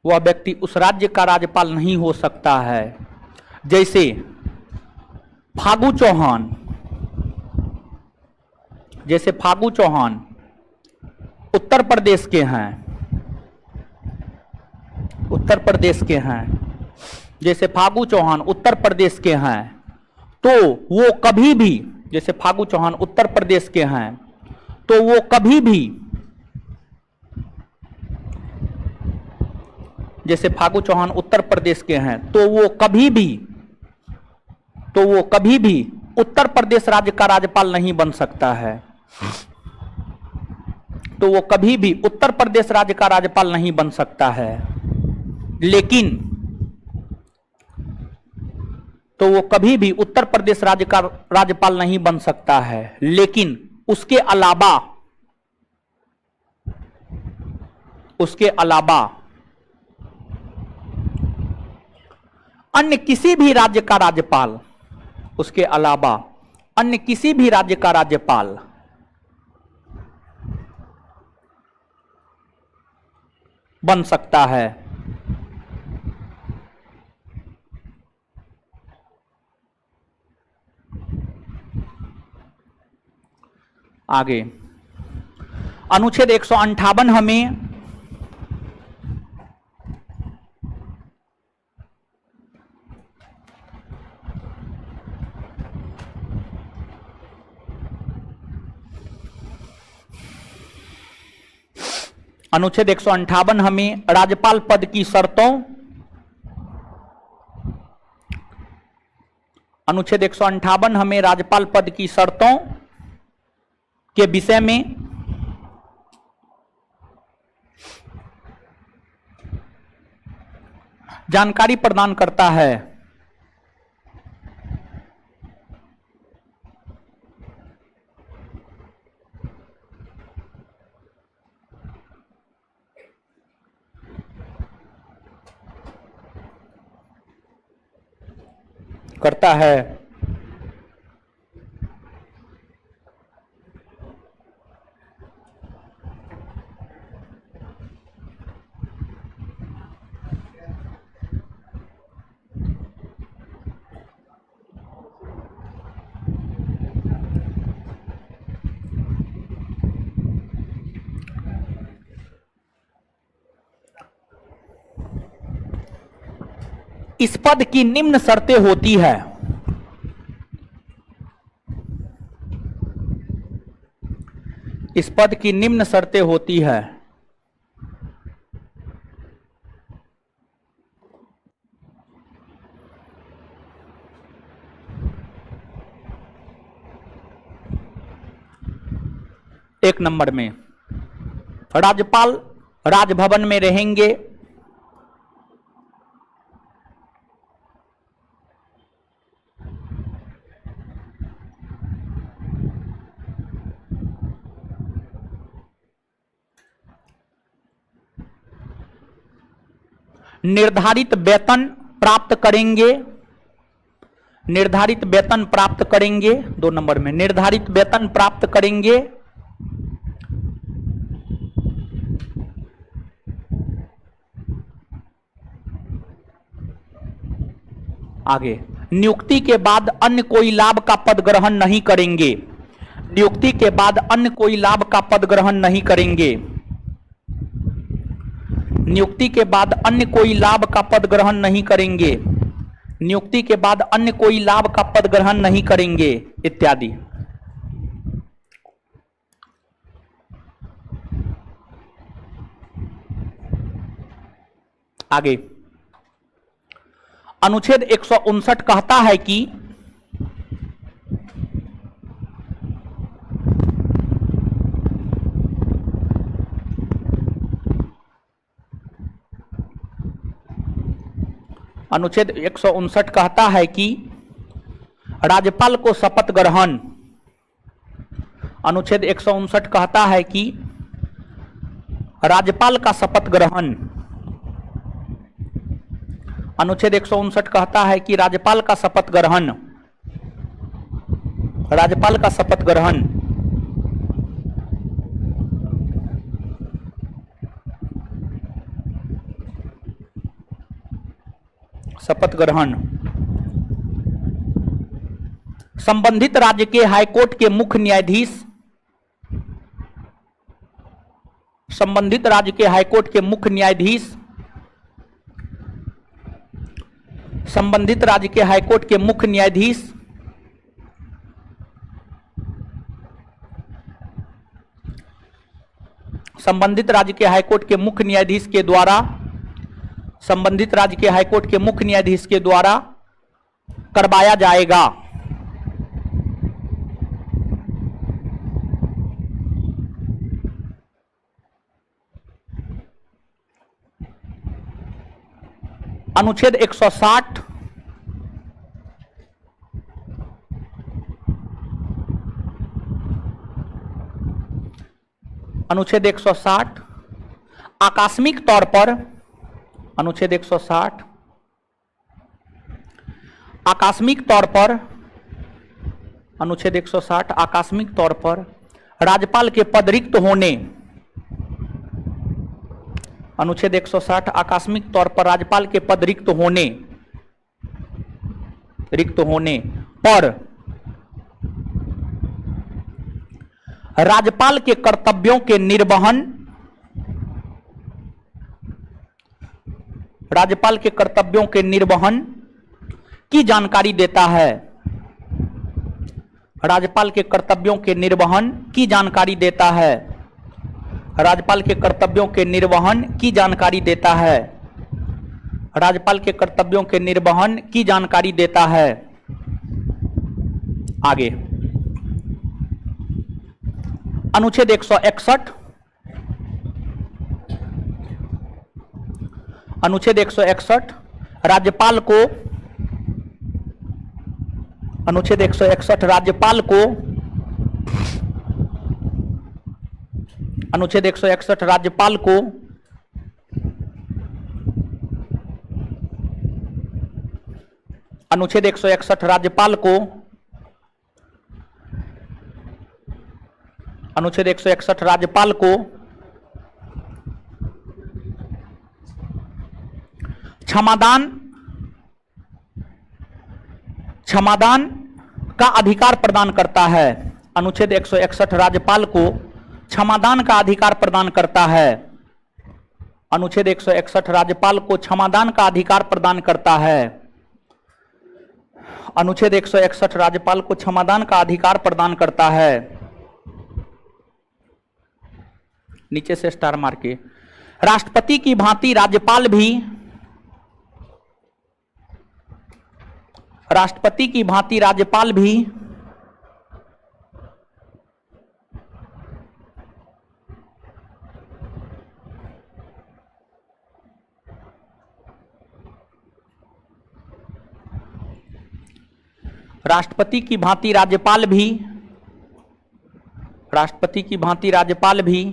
Speaker 1: वह व्यक्ति उस राज्य का राज्यपाल नहीं हो सकता है। जैसे फागू चौहान उत्तर प्रदेश के हैं। जैसे फागू चौहान उत्तर प्रदेश के हैं, तो वो कभी भी जैसे फागू चौहान उत्तर प्रदेश के हैं तो वो कभी भी जैसे फागू चौहान उत्तर प्रदेश के हैं तो वो कभी भी उत्तर प्रदेश राज्य का राज्यपाल नहीं बन सकता है। तो वो कभी भी उत्तर प्रदेश राज्य का राज्यपाल नहीं बन सकता है। लेकिन तो वो कभी भी उत्तर प्रदेश राज्य का राज्यपाल नहीं बन सकता है। लेकिन उसके अलावा अन्य किसी भी राज्य का राज्यपाल बन सकता है। आगे अनुच्छेद 158 हमें अनुच्छेद 158 हमें राज्यपाल पद की शर्तों, अनुच्छेद 158 हमें राज्यपाल पद की शर्तों के विषय में जानकारी प्रदान करता है। करता है। इस पद की निम्न शर्तें होती है। इस पद की निम्न शर्तें होती है। एक नंबर में राज्यपाल राजभवन में रहेंगे। निर्धारित वेतन प्राप्त करेंगे। निर्धारित वेतन प्राप्त करेंगे। 2 नंबर में निर्धारित वेतन प्राप्त करेंगे। आगे नियुक्ति के बाद अन्य कोई लाभ का पद ग्रहण नहीं करेंगे। नियुक्ति के बाद अन्य कोई लाभ का पद ग्रहण नहीं करेंगे। नियुक्ति के बाद अन्य कोई लाभ का पद ग्रहण नहीं करेंगे। नियुक्ति के बाद अन्य कोई लाभ का पद ग्रहण नहीं करेंगे इत्यादि। आगे अनुच्छेद 159 कहता है कि अनुच्छेद 159 कहता है कि राज्यपाल को शपथ ग्रहण, अनुच्छेद 159 कहता है कि राज्यपाल का शपथ ग्रहण, अनुच्छेद 159 कहता है कि राज्यपाल का शपथ ग्रहण, राज्यपाल का शपथ ग्रहण शपथ ग्रहण संबंधित राज्य के हाईकोर्ट के मुख्य न्यायाधीश, संबंधित राज्य के हाईकोर्ट के मुख्य न्यायाधीश, संबंधित राज्य के हाईकोर्ट के मुख्य न्यायाधीश संबंधित राज्य के हाईकोर्ट के मुख्य न्यायाधीश के द्वारा, संबंधित राज्य के हाईकोर्ट के मुख्य न्यायाधीश के द्वारा करवाया जाएगा। अनुच्छेद 160 अनुच्छेद 160 आकस्मिक तौर पर, अनुच्छेद 160 आकस्मिक तौर पर, अनुच्छेद 160 आकस्मिक तौर पर राज्यपाल के पद रिक्त होने, अनुच्छेद 160 आकस्मिक तौर पर राज्यपाल के पद रिक्त होने पर राज्यपाल के कर्तव्यों के निर्वहन, राज्यपाल के कर्तव्यों के निर्वहन की जानकारी देता है। राज्यपाल के कर्तव्यों के निर्वहन की जानकारी देता है। राज्यपाल के कर्तव्यों के निर्वहन की जानकारी देता है। राज्यपाल के कर्तव्यों के निर्वहन की जानकारी देता है। आगे अनुच्छेद 161, अनुच्छेद 161 राज्यपाल को, अनुच्छेद 161 राज्यपाल को, अनुच्छेद 161 राज्यपाल को अनुच्छेद 161 राज्यपाल को अनुच्छेद 161 राज्यपाल को क्षमादान का अधिकार प्रदान करता है। अनुच्छेद 161 राज्यपाल को क्षमादान का अधिकार प्रदान करता है। अनुच्छेद 161 राज्यपाल को क्षमादान का अधिकार प्रदान करता है। अनुच्छेद 161 राज्यपाल को क्षमादान का अधिकार प्रदान करता है। नीचे से स्टार मार के, राष्ट्रपति की भांति राज्यपाल भी, राष्ट्रपति की भांति राज्यपाल भी राष्ट्रपति की भांति राज्यपाल भी, राष्ट्रपति की भांति राज्यपाल भी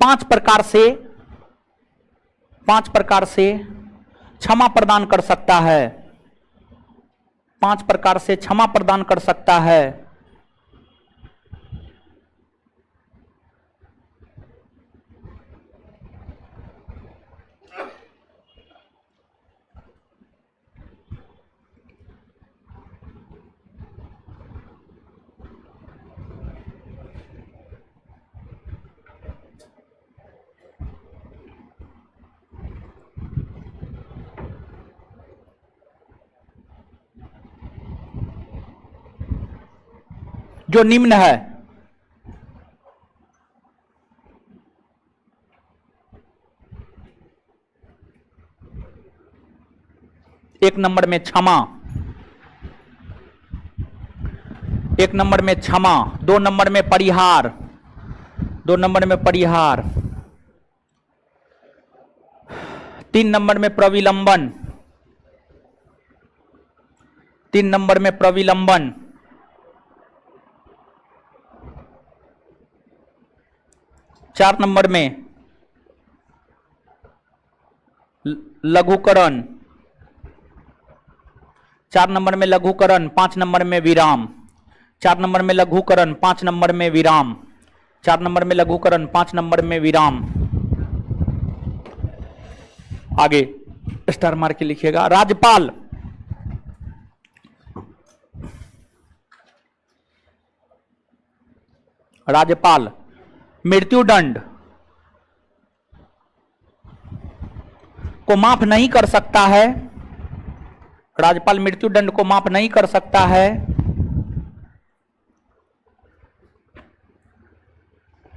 Speaker 1: 5 प्रकार से क्षमा प्रदान कर सकता है। 5 प्रकार से क्षमा प्रदान कर सकता है। जो निम्न है, एक नंबर में क्षमा, 1 नंबर में क्षमा, 2 नंबर में परिहार, 2 नंबर में परिहार, 3 नंबर में प्रविलंबन, 3 नंबर में प्रविलंबन, 4 नंबर में लघुकरण, 4 नंबर में लघुकरण, 5 नंबर में विराम, 4 नंबर में लघुकरण, 5 नंबर में विराम, 4 नंबर में लघुकरण, 5 नंबर में विराम। आगे स्टार मार के लिखिएगा। राज्यपाल, राज्यपाल मृत्युदंड को माफ नहीं कर सकता है। राज्यपाल मृत्युदंड को माफ नहीं कर सकता है,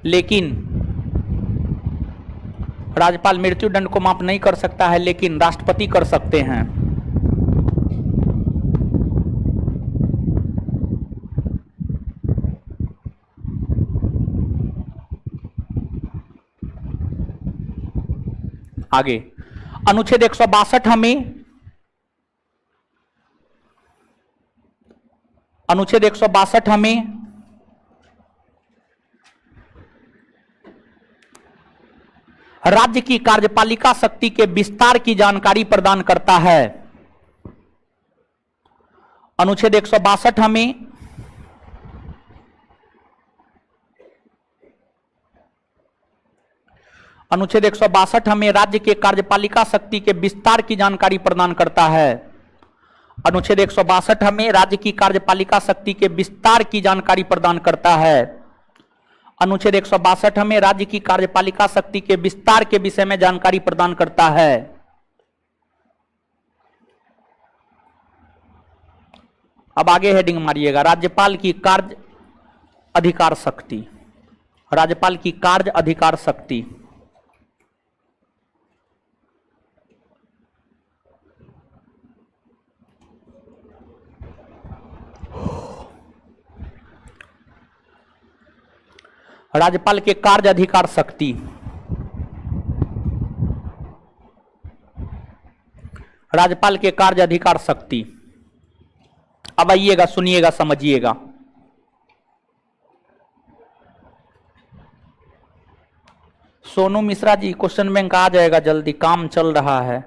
Speaker 1: लेकिन राज्यपाल मृत्युदंड को माफ नहीं कर सकता है, लेकिन राष्ट्रपति कर सकते हैं। आगे अनुच्छेद 162 हमें, अनुच्छेद 162 हमें राज्य की कार्यपालिका शक्ति के विस्तार की जानकारी प्रदान करता है। अनुच्छेद 162 हमें अनुच्छेद 162 हमें राज्य के कार्यपालिका शक्ति के विस्तार की जानकारी प्रदान करता है। अनुच्छेद 162 हमें राज्य की कार्यपालिका शक्ति के विस्तार की जानकारी प्रदान करता है। अनुच्छेद 162 हमें राज्य की कार्यपालिका शक्ति के विस्तार के विषय में जानकारी प्रदान करता है। अब आगे हेडिंग मारिएगा, राज्यपाल की कार्य अधिकार शक्ति। राज्यपाल की कार्य अधिकार शक्ति। राज्यपाल के कार्य अधिकार शक्ति। राज्यपाल के कार्य अधिकार शक्ति। अब आइएगा, सुनिएगा, समझिएगा। सोनू मिश्रा जी, क्वेश्चन बैंक आ जाएगा जल्दी, काम चल रहा है।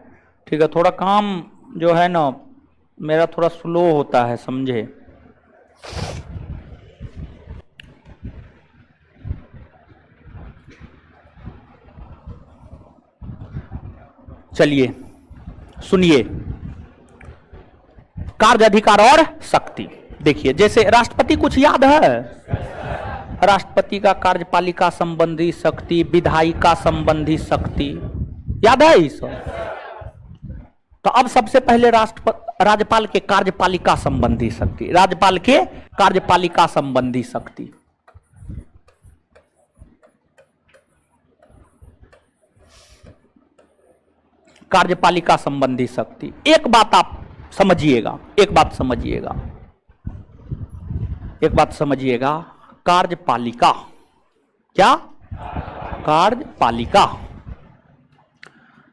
Speaker 1: ठीक है, थोड़ा काम जो है ना मेरा थोड़ा स्लो होता है, समझे। चलिए सुनिए, कार्य अधिकार और शक्ति। देखिए, जैसे राष्ट्रपति, कुछ याद है? राष्ट्रपति का कार्यपालिका संबंधी शक्ति, विधायिका संबंधी शक्ति, याद है ये सब? तो अब सबसे पहले राज्यपाल के कार्यपालिका संबंधी शक्ति। राज्यपाल के कार्यपालिका संबंधी शक्ति। कार्यपालिका संबंधी शक्ति। एक बात आप समझिएगा, एक बात समझिएगा, एक बात समझिएगा। कार्यपालिका, क्या? कार्यपालिका।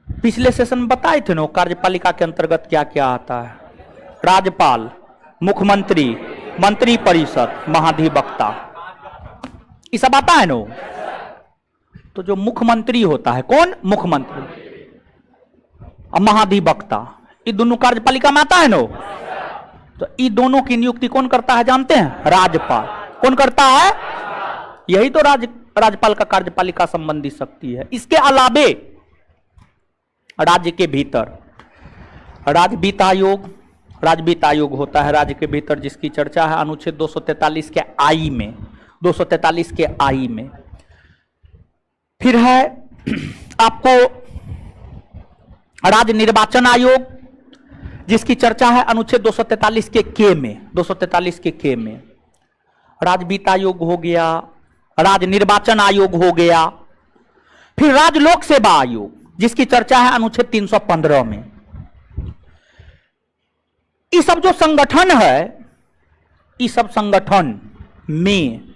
Speaker 1: पिछले सेशन में बताए थे ना कार्यपालिका के अंतर्गत क्या क्या आता है। राज्यपाल, मुख्यमंत्री, मंत्री परिषद, महाधिवक्ता, ये सब आता है ना। तो जो मुख्यमंत्री होता है, कौन? मुख्यमंत्री। अब महाधिवक्ता, ये दोनों कार्यपालिका में आता है ना। तो ये दोनों की नियुक्ति कौन करता है जानते हैं? राज्यपाल। कौन करता है? यही तो राज्यपाल का कार्यपालिका संबंधी शक्ति है। इसके अलावे राज्य के भीतर राज्य वित्त आयोग, राज्य वित्त आयोग होता है राज्य के भीतर, जिसकी चर्चा है अनुच्छेद 243 के आई में, 243 के आई में। फिर है आपको राज्य निर्वाचन आयोग, जिसकी चर्चा है अनुच्छेद 243 के के में, 243 के के में। राज्य वित्त आयोग हो गया, राज्य निर्वाचन आयोग हो गया। फिर राज्य लोक सेवा आयोग, जिसकी चर्चा है अनुच्छेद 315 में। ये सब जो संगठन है, इस सब संगठन में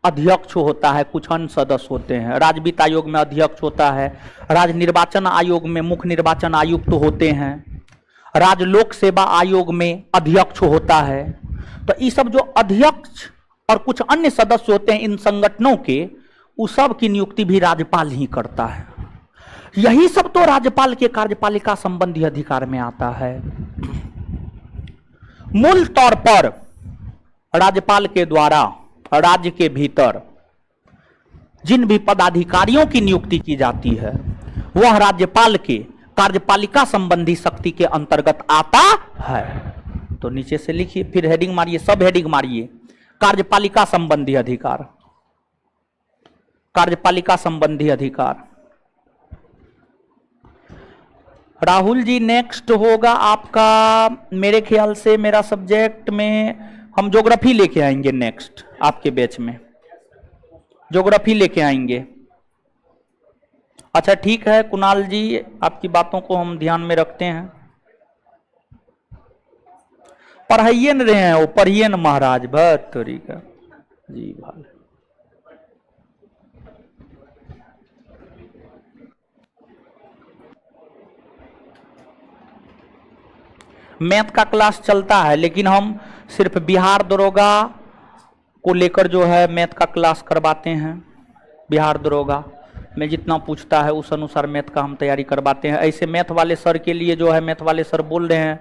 Speaker 1: अध्यक्ष होता है, कुछ अन्य सदस्य होते हैं। राज्य वित्त आयोग में अध्यक्ष होता है, राज्य निर्वाचन आयोग में मुख्य निर्वाचन आयुक्त तो होते हैं, राज्य लोक सेवा आयोग में अध्यक्ष होता है। तो ये सब जो अध्यक्ष और कुछ अन्य सदस्य होते हैं इन संगठनों के, उस सब की नियुक्ति भी राज्यपाल ही करता है। यही सब तो राज्यपाल के कार्यपालिका संबंधी अधिकार में आता है। मूल तौर पर राज्यपाल के द्वारा राज्य के भीतर जिन भी पदाधिकारियों की नियुक्ति की जाती है, वह राज्यपाल के कार्यपालिका संबंधी शक्ति के अंतर्गत आता है। तो नीचे से लिखिए, फिर हेडिंग मारिए, सब हेडिंग मारिए। कार्यपालिका संबंधी अधिकार, कार्यपालिका संबंधी अधिकार। राहुल जी, नेक्स्ट होगा आपका, मेरे ख्याल से मेरा सब्जेक्ट में हम ज्योग्राफी लेके आएंगे। नेक्स्ट आपके बैच में ज्योग्राफी लेके आएंगे। अच्छा ठीक है कुणाल जी, आपकी बातों को हम ध्यान में रखते हैं। पढ़ाइए न रहे हैं वो, पढ़िए न महाराज, बहुत तरीका जी भाल। मैथ का क्लास चलता है, लेकिन हम सिर्फ बिहार दरोगा को लेकर जो है मैथ का क्लास करवाते हैं। बिहार दरोगा में जितना पूछता है उस अनुसार मैथ का हम तैयारी करवाते हैं। ऐसे मैथ वाले सर के लिए जो है, मैथ वाले सर बोल रहे हैं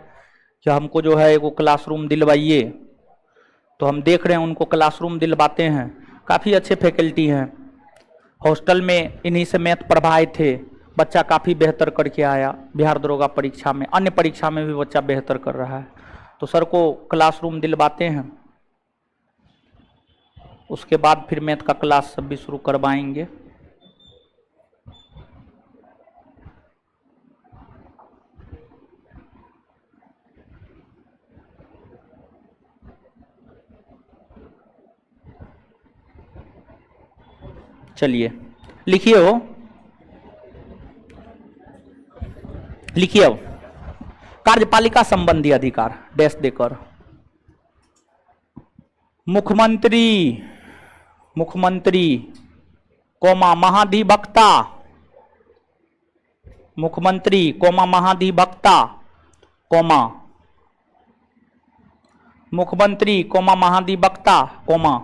Speaker 1: कि हमको जो है एगो क्लासरूम दिलवाइए, तो हम देख रहे हैं उनको क्लासरूम दिलवाते हैं। काफ़ी अच्छे फैकल्टी हैं। हॉस्टल में इन्हीं से मैथ पढ़वाए थे, बच्चा काफ़ी बेहतर करके आया। बिहार दरोगा परीक्षा में, अन्य परीक्षा में भी बच्चा बेहतर कर रहा है। तो सर को क्लासरूम दिलवाते हैं, उसके बाद फिर मैथ का क्लास सब भी शुरू करवाएंगे। चलिए लिखिए हो, लिखिए हो। कार्यपालिका संबंधी अधिकार डैश देकर मुख्यमंत्री, मुख्यमंत्री कोमा महाधिवक्ता, मुख्यमंत्री कोमा महाधिवक्ता कोमा मुख्यमंत्री कोमा महाधिवक्ता कोमा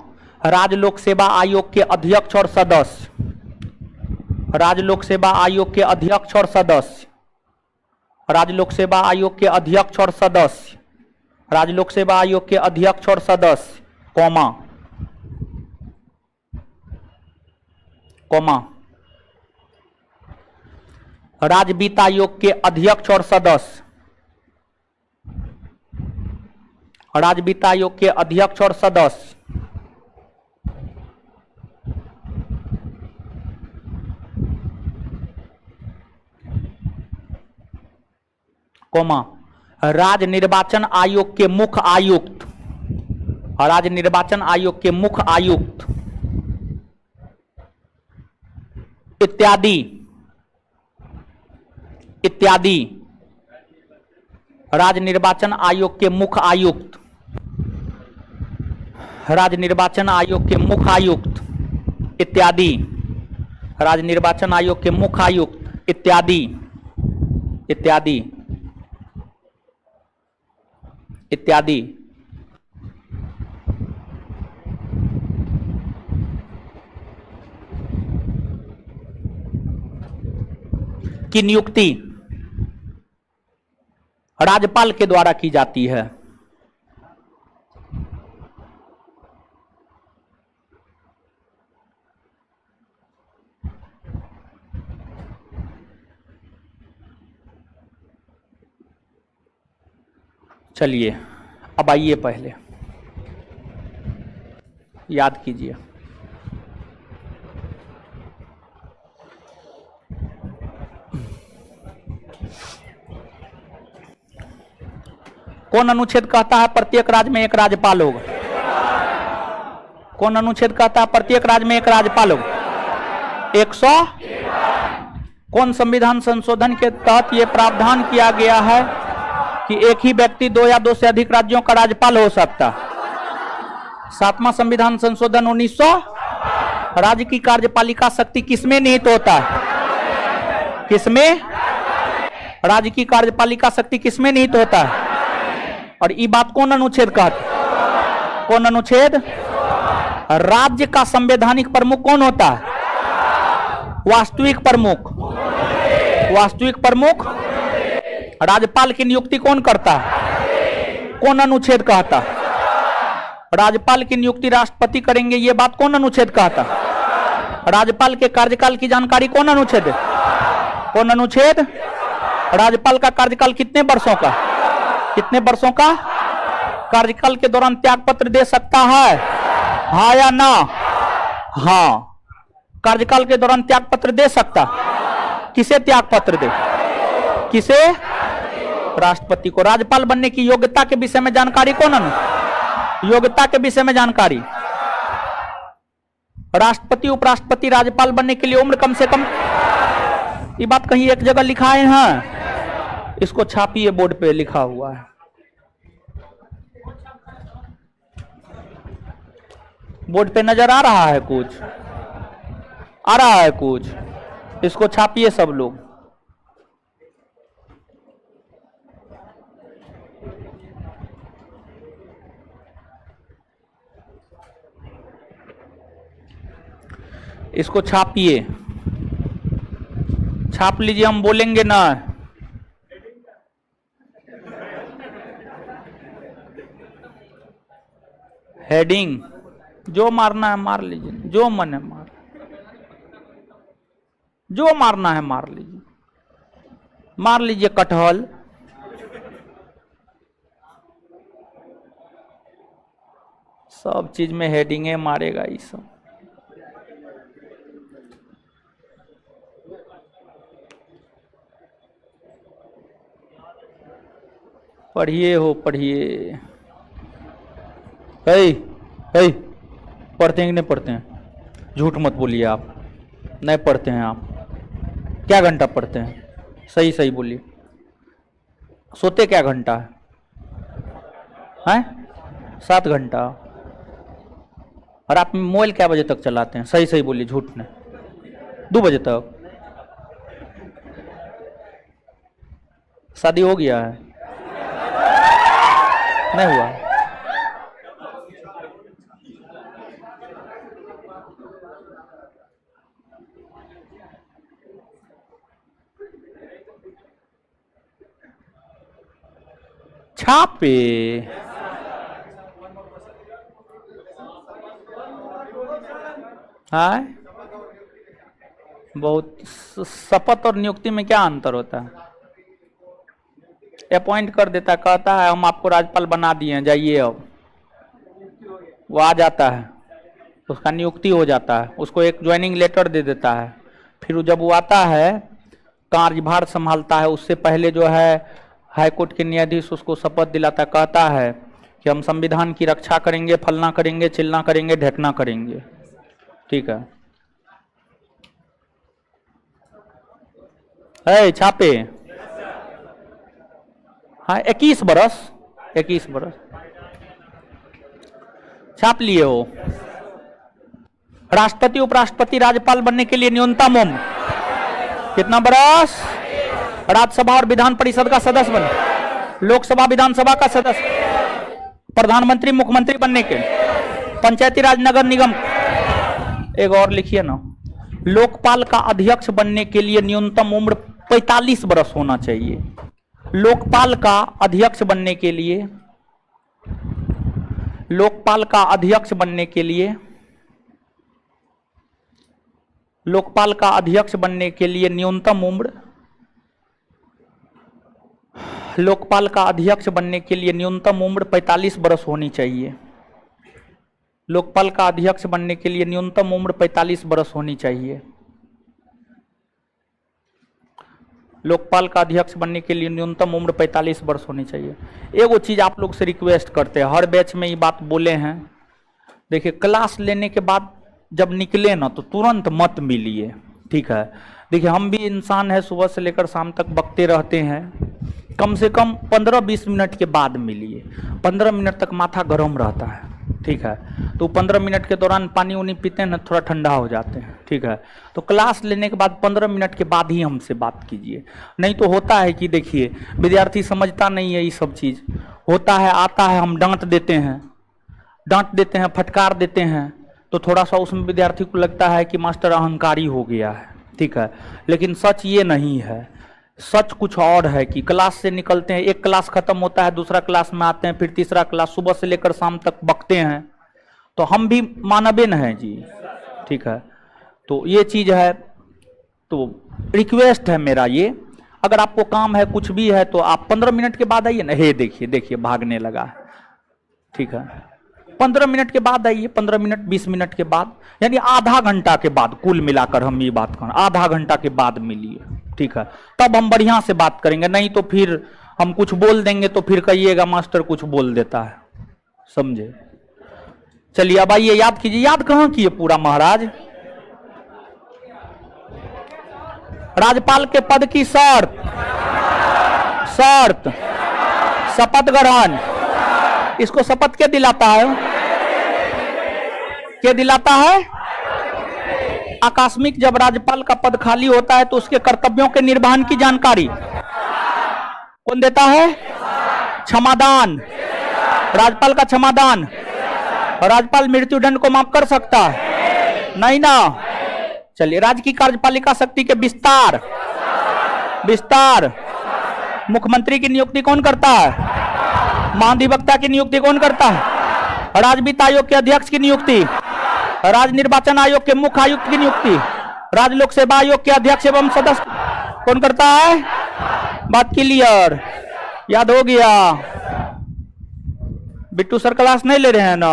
Speaker 1: राज्य लोक सेवा आयोग के अध्यक्ष और सदस्य, राज्य लोक सेवा आयोग के अध्यक्ष और सदस्य, राज्य लोक सेवा आयोग के अध्यक्ष और सदस्य, राज्य लोक सेवा आयोग के अध्यक्ष और सदस्य कोमा कोमा राज्य वित्त आयोग के अध्यक्ष और सदस्य, राज्य वित्त आयोग के अध्यक्ष और सदस्य, कोमा राज्य निर्वाचन आयोग के मुख्य आयुक्त, राज्य निर्वाचन आयोग के मुख्य आयुक्त इत्यादि इत्यादि, राज्य निर्वाचन आयोग के मुख्य आयुक्त, राज्य निर्वाचन आयोग के मुख्य आयुक्त इत्यादि, राज्य निर्वाचन आयोग के मुख्य आयुक्त इत्यादि इत्यादि इत्यादि की नियुक्ति राज्यपाल के द्वारा की जाती है। चलिए अब आइए, पहले याद कीजिए। कौन अनुच्छेद कहता है प्रत्येक राज्य में एक राज्यपाल होगा? कौन अनुच्छेद कहता है प्रत्येक राज्य में एक राज्यपाल होगा? 100। कौन संविधान संशोधन के तहत यह प्रावधान किया गया है कि एक ही व्यक्ति 2 या 2 से अधिक राज्यों का राज्यपाल हो सकता? 7वां संविधान संशोधन 1900। राज्य की कार्यपालिका शक्ति किसमें निहित होता है? किसमें? राज्य की कार्यपालिका शक्ति किसमें निहित होता है? और ये बात कौन अनुच्छेद कहता? कौन अनुच्छेद? राज्य का संवैधानिक प्रमुख कौन होता है? वास्तविक प्रमुख। वास्तविक प्रमुख। राज्यपाल की नियुक्ति कौन करता है? कौन अनुच्छेद कहता? राज्यपाल की नियुक्ति राष्ट्रपति करेंगे, ये बात कौन अनुच्छेद कहता? राज्यपाल के कार्यकाल की जानकारी कौन अनुच्छेद? कौन अनुच्छेद? राज्यपाल का कार्यकाल कितने वर्षों का? कितने वर्षों का? कार्यकाल के दौरान त्यागपत्र दे सकता है, हाँ या ना? हाँ, कार्यकाल के दौरान त्यागपत्र दे सकता। किसे त्यागपत्र दे? किसे? राष्ट्रपति को। राज्यपाल बनने की योग्यता के विषय में जानकारी कौन? योग्यता के विषय में जानकारी राष्ट्रपति, उपराष्ट्रपति, राज्यपाल बनने के लिए उम्र कम से कम, ये बात कहीं एक जगह लिखा है? हाँ, इसको छापिए, बोर्ड पे लिखा हुआ है। बोर्ड पे नजर आ रहा है कुछ? आ रहा है कुछ? इसको छापिए सब लोग। इसको छापिए, छाप लीजिए, हम बोलेंगे ना। हेडिंग जो मारना है मार लीजिए, जो मन है मार, जो मारना है मार लीजिए। मार लीजिए कटहल, सब चीज में हेडिंगे मारेगा ये सब। पढ़िए हो पढ़िए। पढ़ते हैं कि नहीं पढ़ते हैं? झूठ मत बोलिए आप, नहीं पढ़ते हैं आप। क्या घंटा पढ़ते हैं? सही सही बोलिए। सोते क्या घंटा है? 7 घंटा। और आप मोबाइल क्या बजे तक चलाते हैं? सही सही बोलिए, झूठ नहीं। 2 बजे तक। शादी हो गया है? नहीं हुआ? छापे हाँ, बहुत। शपथ और नियुक्ति में क्या अंतर होता है? अपॉइंट कर देता है, कहता है हम आपको राज्यपाल बना दिए हैं, जाइए। अब वो आ जाता है, उसका नियुक्ति हो जाता है, उसको एक ज्वाइनिंग लेटर दे देता है। फिर जब वो आता है, कार्यभार संभालता है, उससे पहले जो है हाईकोर्ट के न्यायाधीश उसको शपथ दिलाता है, कहता है कि हम संविधान की रक्षा करेंगे, फलना करेंगे, चिलना करेंगे, ढेकना करेंगे। ठीक है छापे। हाँ, 21 बरस छाप लिए हो। राष्ट्रपति उपराष्ट्रपति राज्यपाल बनने के लिए न्यूनतम उम्र कितना बरस? राज्यसभा और विधान परिषद का सदस्य बने, लोकसभा विधानसभा का सदस्य, प्रधानमंत्री मुख्यमंत्री बनने के, पंचायती राज नगर निगम। एक और लिखिए ना, लोकपाल का अध्यक्ष बनने के लिए न्यूनतम उम्र 45 बरस होना चाहिए। लोकपाल का अध्यक्ष बनने के लिए, लोकपाल का अध्यक्ष बनने के लिए, लोकपाल का अध्यक्ष बनने के लिए न्यूनतम उम्र, लोकपाल का अध्यक्ष बनने के लिए न्यूनतम उम्र 45 बरस होनी चाहिए। लोकपाल का अध्यक्ष बनने के लिए न्यूनतम उम्र 45 बरस होनी चाहिए। लोकपाल का अध्यक्ष बनने के लिए न्यूनतम उम्र 45 वर्ष होनी चाहिए। एगो चीज आप लोग से रिक्वेस्ट करते हैं, हर बैच में ये बात बोले हैं। देखिए, क्लास लेने के बाद जब निकले ना तो तुरंत मत मिलिए, ठीक है? देखिए, हम भी इंसान है, सुबह से लेकर शाम तक बकते रहते हैं। कम से कम 15-20 मिनट के बाद मिलिए। 15 मिनट तक माथा गर्म रहता है, ठीक है? तो 15 मिनट के दौरान पानी उनी पीते हैं ना, थोड़ा ठंडा हो जाते हैं, ठीक है? तो क्लास लेने के बाद 15 मिनट के बाद ही हमसे बात कीजिए। नहीं तो होता है कि देखिए, विद्यार्थी समझता नहीं है ये सब चीज़। होता है, आता है, हम डांट देते हैं, फटकार देते हैं, तो थोड़ा सा उसमें विद्यार्थी को लगता है कि मास्टर अहंकारी हो गया है, ठीक है? लेकिन सच ये नहीं है। सच कुछ और है कि क्लास से निकलते हैं, एक क्लास खत्म होता है, दूसरा क्लास में आते हैं, फिर तीसरा क्लास, सुबह से लेकर शाम तक बकते हैं। तो हम भी मानवीय हैं जी, ठीक है? तो ये चीज है। तो रिक्वेस्ट है मेरा ये, अगर आपको काम है, कुछ भी है, तो आप 15 मिनट के बाद आइए ना। हे देखिए भागने लगा है, ठीक है? 15 मिनट के बाद आइए, 15 मिनट 20 मिनट के बाद, यानी आधा घंटा के बाद, कुल मिलाकर हम ये बात करें, आधा घंटा के बाद मिलिए, ठीक है? तब हम बढ़िया से बात करेंगे। नहीं तो फिर हम कुछ बोल देंगे तो फिर कहिएगा मास्टर कुछ बोल देता है, समझे? चलिए अब आइए, याद कीजिए। याद कहां किए पूरा महाराज? राज्यपाल के पद की शर्त शपथ ग्रहण। इसको शपथ क्या दिलाता है? क्या दिलाता है? आकस्मिक जब राज्यपाल का पद खाली होता है तो उसके कर्तव्यों के निर्वहन की जानकारी कौन देता है? क्षमादान। राज्यपाल का क्षमादान। राज्यपाल मृत्युदंड को माफ कर सकता है? नहीं ना। चलिए, राज्य की कार्यपालिका शक्ति के विस्तार। मुख्यमंत्री की नियुक्ति कौन करता है? महाधिवक्ता की नियुक्ति कौन करता है? राज्य वित्त आयोग के अध्यक्ष की नियुक्ति। राज्य निर्वाचन आयोग के मुख्य आयुक्त की नियुक्ति। राज्य लोक सेवा आयोग के अध्यक्ष एवं सदस्य कौन करता है? बात क्लियर? याद हो गया? बिट्टू सर क्लास नहीं ले रहे हैं ना?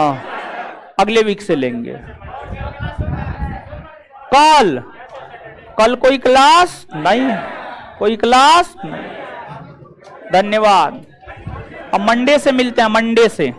Speaker 1: अगले वीक से लेंगे। कल कल कोई क्लास नहीं, कोई क्लास नहीं। धन्यवाद। अब मंडे से मिलते हैं, मंडे से।